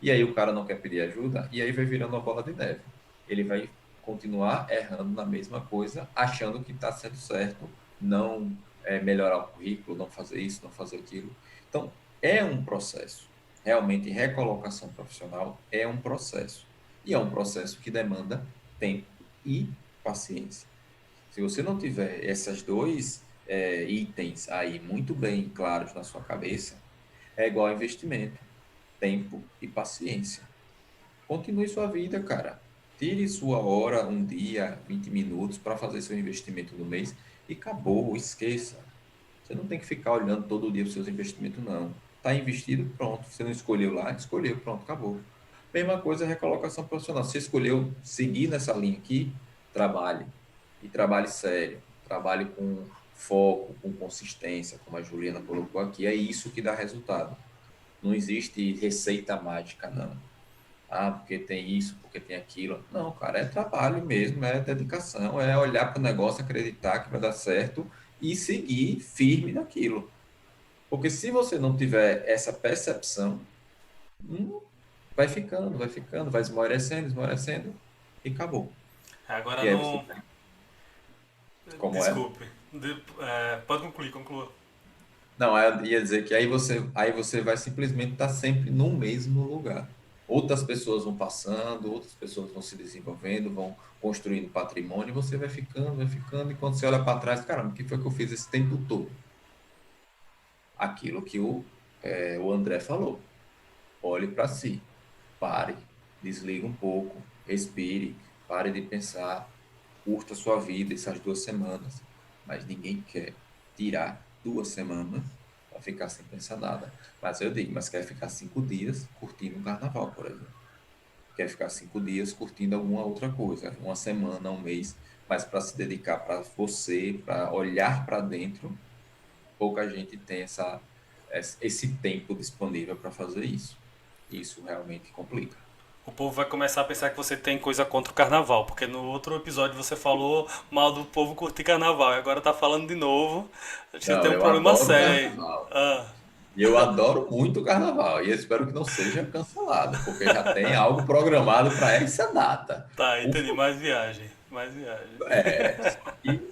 e aí o cara não quer pedir ajuda, e aí vai virando uma bola de neve. Ele vai continuar errando na mesma coisa, achando que está sendo certo, não melhorar o currículo, não fazer isso, não fazer aquilo. Então, é um processo. Realmente, recolocação profissional é um processo. E é um processo que demanda tempo e paciência. Se você não tiver esses dois itens aí muito bem claros na sua cabeça, é igual a investimento, tempo e paciência. Continue sua vida, cara. Tire sua hora, um dia, 20 minutos para fazer seu investimento do mês e acabou, esqueça. Você não tem que ficar olhando todo dia os seus investimentos, não. Está investido, pronto. Você não escolheu lá, escolheu, pronto, acabou. Mesma coisa, recolocação profissional. Você escolheu seguir nessa linha aqui, trabalhe. E trabalhe sério. Trabalhe com foco, com consistência, como a Juliana colocou aqui. É isso que dá resultado. Não existe receita mágica, não. Ah, porque tem isso, porque tem aquilo. Não, cara, é trabalho mesmo, é dedicação, é olhar para o negócio, acreditar que vai dar certo e seguir firme naquilo. Porque se você não tiver essa percepção, hum, vai ficando, vai esmorecendo, esmorecendo e acabou. Agora E aí você, não. como é? Desculpe. Pode concluir, conclua. Não, eu ia dizer que aí você vai simplesmente estar sempre no mesmo lugar. Outras pessoas vão passando, outras pessoas vão se desenvolvendo, vão construindo patrimônio, e você vai ficando, e quando você olha para trás, caramba, o que foi que eu fiz esse tempo todo? Aquilo que o André falou. Olhe para si, pare, desliga um pouco, respire, pare de pensar, curta a sua vida essas 2 semanas, mas ninguém quer tirar 2 semanas para ficar sem pensar nada. Mas eu digo, mas quer ficar 5 dias curtindo um carnaval, por exemplo. Quer ficar 5 dias curtindo alguma outra coisa, uma semana, um mês, mas para se dedicar para você, para olhar para dentro, pouca gente tem esse tempo disponível para fazer isso. Isso realmente complica. O povo vai começar a pensar que você tem coisa contra o carnaval, porque no outro episódio você falou mal do povo curtir carnaval e agora tá falando de novo. Você tem Não, um eu problema adoro sério aí. carnaval. Ah, E eu adoro muito o carnaval. E eu espero que não seja cancelado, porque já tem algo programado para essa data. tá, Por entendi. favor. Mais viagem. Mais viagem. Só que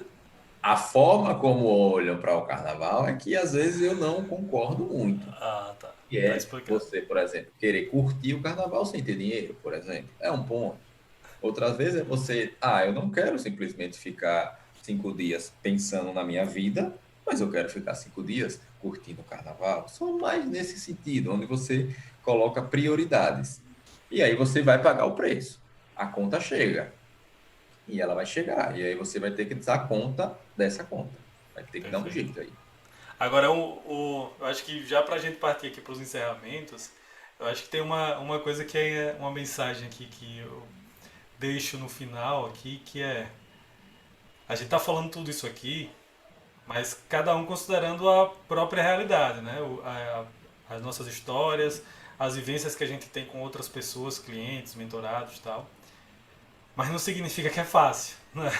a forma como olham para o carnaval é que às vezes eu não concordo muito. Ah, tá. Que Tá é explicado. você, por exemplo, querer curtir o carnaval sem ter dinheiro, por exemplo. É um ponto. Outras vezes é você, eu não quero simplesmente ficar 5 dias pensando na minha vida, mas eu quero ficar 5 dias curtindo o carnaval. Só mais nesse sentido, onde você coloca prioridades. E aí você vai pagar o preço. A conta chega. E ela vai chegar. E aí você vai ter que dar conta dessa conta. Vai ter que dar um Perfeito. jeito aí. Agora, eu acho que já pra gente partir aqui pros encerramentos, eu acho que tem uma coisa que é uma mensagem aqui que eu deixo no final aqui, que é a gente tá falando tudo isso aqui, mas cada um considerando a própria realidade, né? As nossas histórias, as vivências que a gente tem com outras pessoas, clientes, mentorados e tal. Mas não significa que é fácil, né?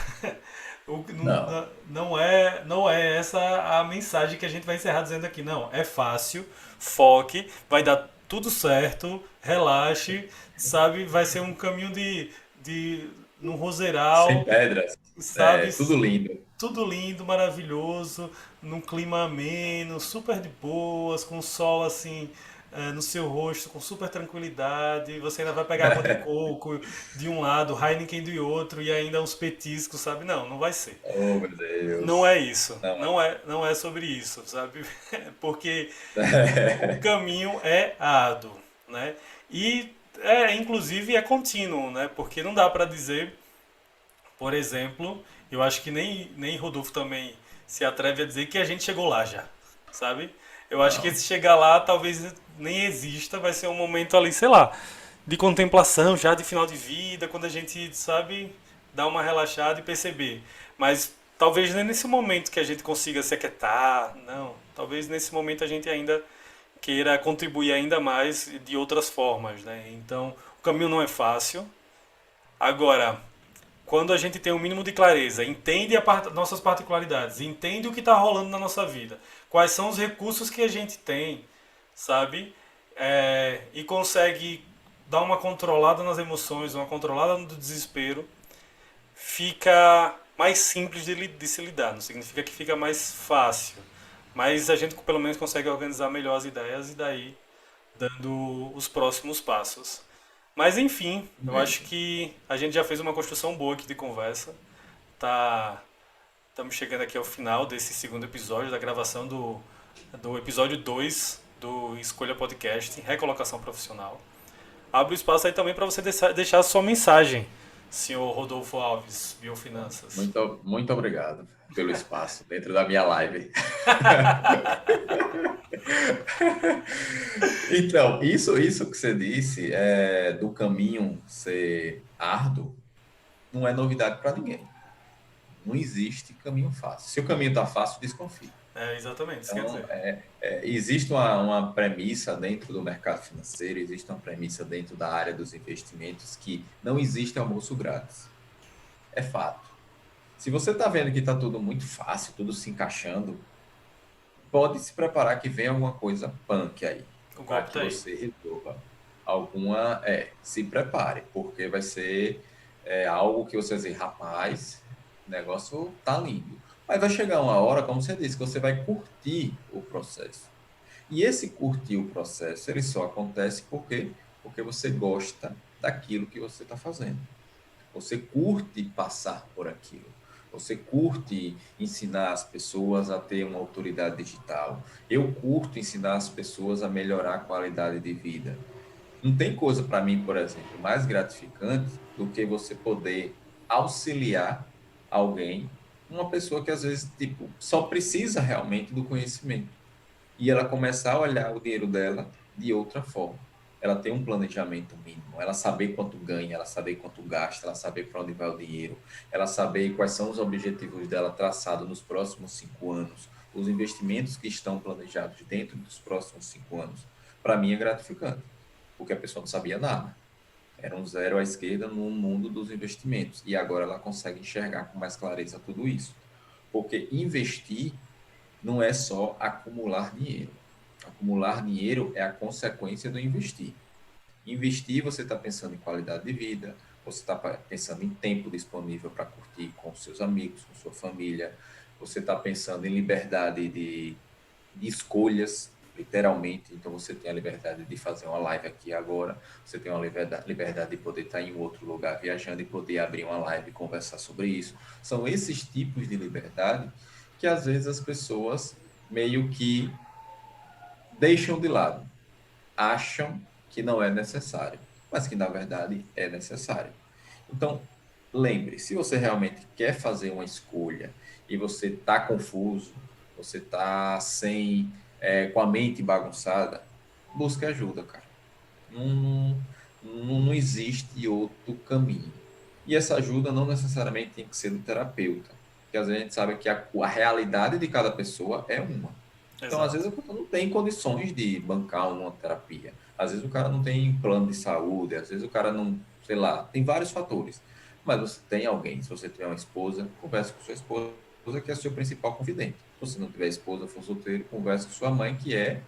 Não. Não é essa a mensagem que a gente vai encerrar dizendo aqui. Não, é fácil, foque, vai dar tudo certo, relaxe, sabe? Vai ser um caminho de num Sem roseiral, pedras. sabe? É, tudo lindo. Tudo lindo, maravilhoso, num clima ameno, super de boas, com o sol assim no seu rosto, com super tranquilidade. Você ainda vai pegar água de coco de um lado, Heineken do outro e ainda uns petiscos, sabe? Não, não vai ser. Oh, meu Não Deus. é isso. Não. Não é sobre isso, sabe? Porque o É. caminho é árduo, né? E inclusive é contínuo, né? Porque não dá para dizer, por exemplo, eu acho que nem Rodolfo também se atreve a dizer que a gente chegou lá já, sabe? Eu acho que Não. esse chegar lá talvez nem exista, vai ser um momento ali, sei lá, de contemplação já de final de vida, quando a gente, sabe, dar uma relaxada e perceber. Mas talvez nem nesse momento que a gente consiga se aquietar, não. Talvez nesse momento a gente ainda queira contribuir ainda mais de outras formas, né? Então, o caminho não é fácil. Agora, quando a gente tem um mínimo de clareza, entende nossas particularidades, entende o que está rolando na nossa vida, quais são os recursos que a gente tem, sabe? E consegue dar uma controlada nas emoções, uma controlada no desespero, fica mais simples de se lidar. Não significa que fica mais fácil, mas a gente pelo menos consegue organizar melhor as ideias e daí dando os próximos passos. Mas enfim, eu acho Mesmo. que a gente já fez uma construção boa aqui de conversa. Tá, estamos chegando aqui ao final desse segundo episódio da gravação do episódio 2 do Escolha Podcast, Recolocação Profissional. Abre o espaço aí também para você deixar a sua mensagem, senhor Rodolfo Alves, Biofinanças. Muito obrigado pelo espaço dentro da minha live. Então, isso que você disse do caminho ser árduo não é novidade para ninguém. Não existe caminho fácil. Se o caminho está fácil, desconfie. É exatamente, isso quer Então, dizer. existe uma premissa dentro do mercado financeiro, existe uma premissa dentro da área dos investimentos que não existe almoço grátis. É fato. Se você está vendo que está tudo muito fácil, tudo se encaixando, pode se preparar que vem alguma coisa punk aí, O para golpe que tá aí. você resolva alguma. Se prepare, porque vai ser algo que você vai dizer, rapaz, o negócio tá lindo. Mas vai chegar uma hora, como você disse, que você vai curtir o processo. E esse curtir o processo, ele só acontece porque você gosta daquilo que você está fazendo. Você curte passar por aquilo. Você curte ensinar as pessoas a ter uma autoridade digital. Eu curto ensinar as pessoas a melhorar a qualidade de vida. Não tem coisa para mim, por exemplo, mais gratificante do que você poder auxiliar alguém, uma pessoa que às vezes, tipo, só precisa realmente do conhecimento. e ela começar a olhar o dinheiro dela de outra forma. Ela tem um planejamento mínimo, ela saber quanto ganha, ela saber quanto gasta, ela saber para onde vai o dinheiro, ela saber quais são os objetivos dela traçados nos próximos 5 anos, os investimentos que estão planejados dentro dos próximos 5 anos. Para mim é gratificante, porque a pessoa não sabia nada. Era um zero à esquerda no mundo dos investimentos. E agora ela consegue enxergar com mais clareza tudo isso. Porque investir não é só acumular dinheiro. Acumular dinheiro é a consequência do investir. Investir, você está pensando em qualidade de vida, você está pensando em tempo disponível para curtir com seus amigos, com sua família, você está pensando em liberdade de escolhas, literalmente. Então, você tem a liberdade de fazer uma live aqui agora, você tem uma liberdade de poder estar em outro lugar viajando e poder abrir uma live e conversar sobre isso. São esses tipos de liberdade que, às vezes, as pessoas meio que deixam de lado, acham que não é necessário, mas que, na verdade, é necessário. Então, lembre, se você realmente quer fazer uma escolha e você está confuso, você está com a mente bagunçada, busque ajuda, cara. Não, não existe outro caminho. E essa ajuda não necessariamente tem que ser do terapeuta, porque às vezes a gente sabe que a realidade de cada pessoa é uma. Então, às vezes, Exato. a pessoa não tem condições de bancar uma terapia. Às vezes, o cara não tem plano de saúde. Às vezes, o cara não, sei lá, tem vários fatores. Mas você tem alguém. Se você tiver uma esposa, converse com sua esposa, que é seu principal confidente. Se você não tiver esposa, for solteiro, converse com sua mãe, que é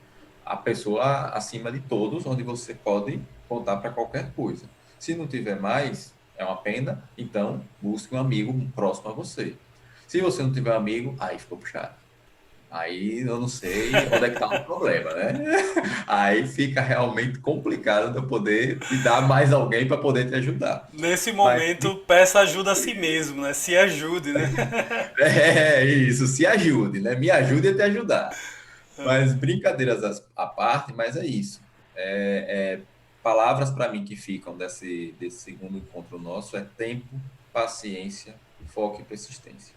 a pessoa acima de todos, onde você pode contar para qualquer coisa. Se não tiver mais, é uma pena, então busque um amigo próximo a você. Se você não tiver amigo, aí ficou puxado. Aí eu não sei onde é que está o problema, né? Aí fica realmente complicado de eu poder te dar mais alguém para poder te ajudar. Nesse Mas momento, peça ajuda a si mesmo, né? Se ajude, né? é isso, se ajude, né? Me ajude a te ajudar. Mas brincadeiras à parte, mas é isso. Palavras para mim que ficam desse segundo encontro nosso é tempo, paciência, foco e persistência.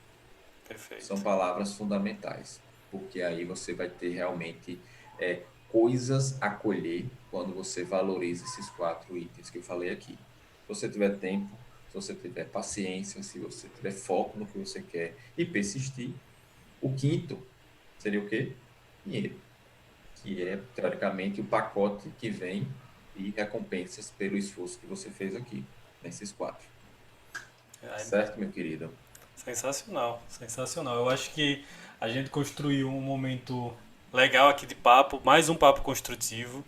São Perfeito. palavras fundamentais, porque aí você vai ter realmente coisas a colher quando você valoriza esses 4 itens que eu falei aqui. Se você tiver tempo, se você tiver paciência, se você tiver foco no que você quer e persistir. O quinto seria o quê? Dinheiro, que é, teoricamente, o pacote que vem de recompensas pelo esforço que você fez aqui, nesses 4. Aí, Certo, meu querido? sensacional, sensacional. Eu acho que a gente construiu um momento legal aqui de papo, mais um papo construtivo.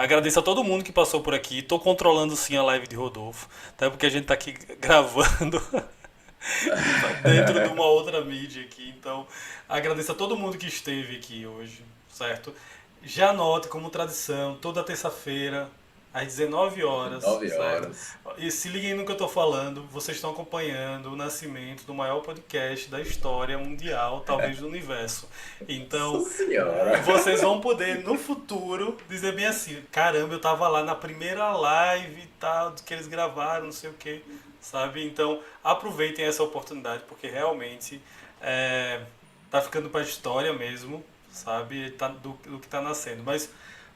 Agradeço a todo mundo que passou por aqui. Estou controlando sim a live de Rodolfo, até porque a gente está aqui gravando dentro de uma outra mídia aqui. Então, agradeço a todo mundo que esteve aqui hoje, certo? Já anote como tradição, toda terça-feira, às 19 horas, 9 certo? horas. E se liguem no que eu estou falando, vocês estão acompanhando o nascimento do maior podcast da história mundial, talvez do universo. Nossa Então, Senhora! vocês vão poder no futuro dizer bem assim: caramba, eu tava lá na primeira live e tal, que eles gravaram, não sei o que, sabe? Então, aproveitem essa oportunidade, porque realmente tá ficando pra história mesmo, sabe? Tá, do que tá nascendo. Mas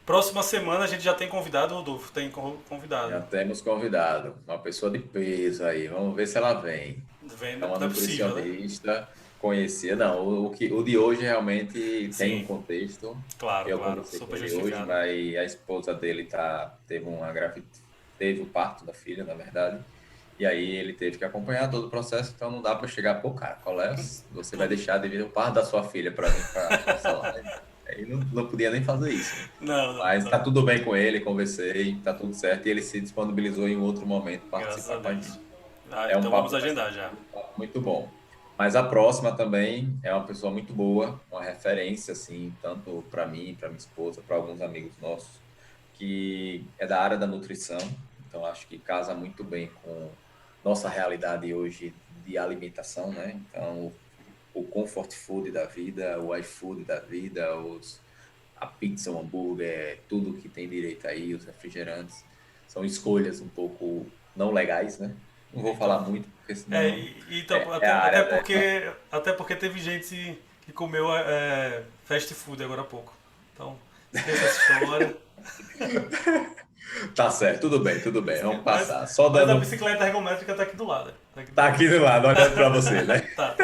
próxima semana a gente já tem convidado, Rodolfo, tem Já convidado. temos convidado, uma pessoa de peso aí. Vamos ver se ela vem. É Vendo, uma não é possível, né? nutricionista conhecida. Não, o de hoje realmente tem um Sim, contexto. claro, Eu claro, conversei com super ele hoje, justificado. mas a esposa dele teve o parto da filha, na verdade. E aí ele teve que acompanhar todo o processo, então não dá para chegar, pô, cara, qual é? Você vai Tudo. deixar de vir o parto da sua filha para vir para nossa live? Aí não podia nem fazer isso, né? Não, não, Mas tá não. tudo bem com ele, conversei, tá tudo certo, e ele se disponibilizou em outro momento Graças a participar com a Deus. gente. Ah, É um então vamos papo, vai ser agendar já. um papo muito bom. Mas a próxima também é uma pessoa muito boa, uma referência, assim, tanto para mim, para minha esposa, para alguns amigos nossos, que é da área da nutrição, então acho que casa muito bem com nossa realidade hoje de alimentação, né? Então, o comfort food da vida, o iFood da vida, a pizza, o hambúrguer, tudo que tem direito aí, os refrigerantes, são escolhas um pouco não legais, né? Não vou Então, falar muito, porque senão então é a até área, né? porque teve gente que e comeu fast food agora há pouco. Então, esqueça essa história. Tá certo, tudo bem, vamos Mas, passar. Só mas a dando. bicicleta ergométrica tá aqui do lado. Tá aqui do Tá lado. aqui do lado, olhando para você, né? Tá.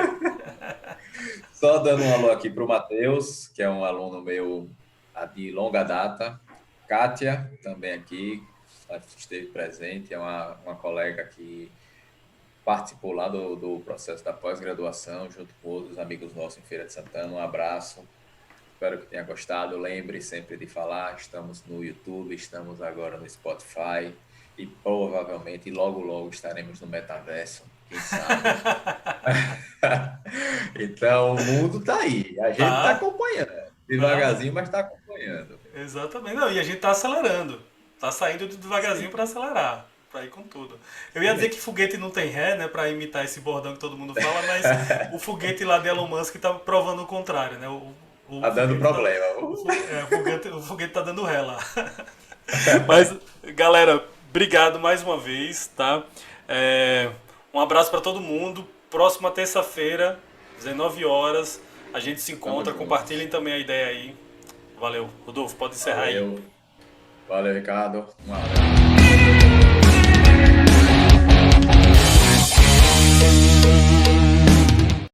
Só dando um alô aqui para o Matheus, que é um aluno meu de longa data. Kátia, também aqui, esteve presente, é uma colega que participou lá do processo da pós-graduação, junto com outros amigos nossos em Feira de Santana. Um abraço, espero que tenha gostado. Lembre sempre de falar, estamos no YouTube, estamos agora no Spotify e provavelmente logo, logo estaremos no metaverso, quem sabe. Então, o mundo está aí, a gente está Tá. acompanhando, Não, devagarzinho, mas está acompanhando. exatamente. Não, e a gente tá acelerando. Tá saindo de devagarzinho Sim. para acelerar. Pra ir com tudo. Eu ia dizer que foguete não tem ré, né? Pra imitar esse bordão que todo mundo fala, mas o foguete lá de Elon Musk tá provando o contrário, né? O Tá dando foguete tá. problema. O foguete tá dando ré lá. Mas, galera, obrigado mais uma vez, tá? Um abraço pra todo mundo. Próxima terça-feira, 19 horas, a gente se Tamo encontra. juntos. Compartilhem também a ideia aí. Valeu. Rodolfo, pode encerrar aí. Valeu. Valeu, Ricardo. Um abraço.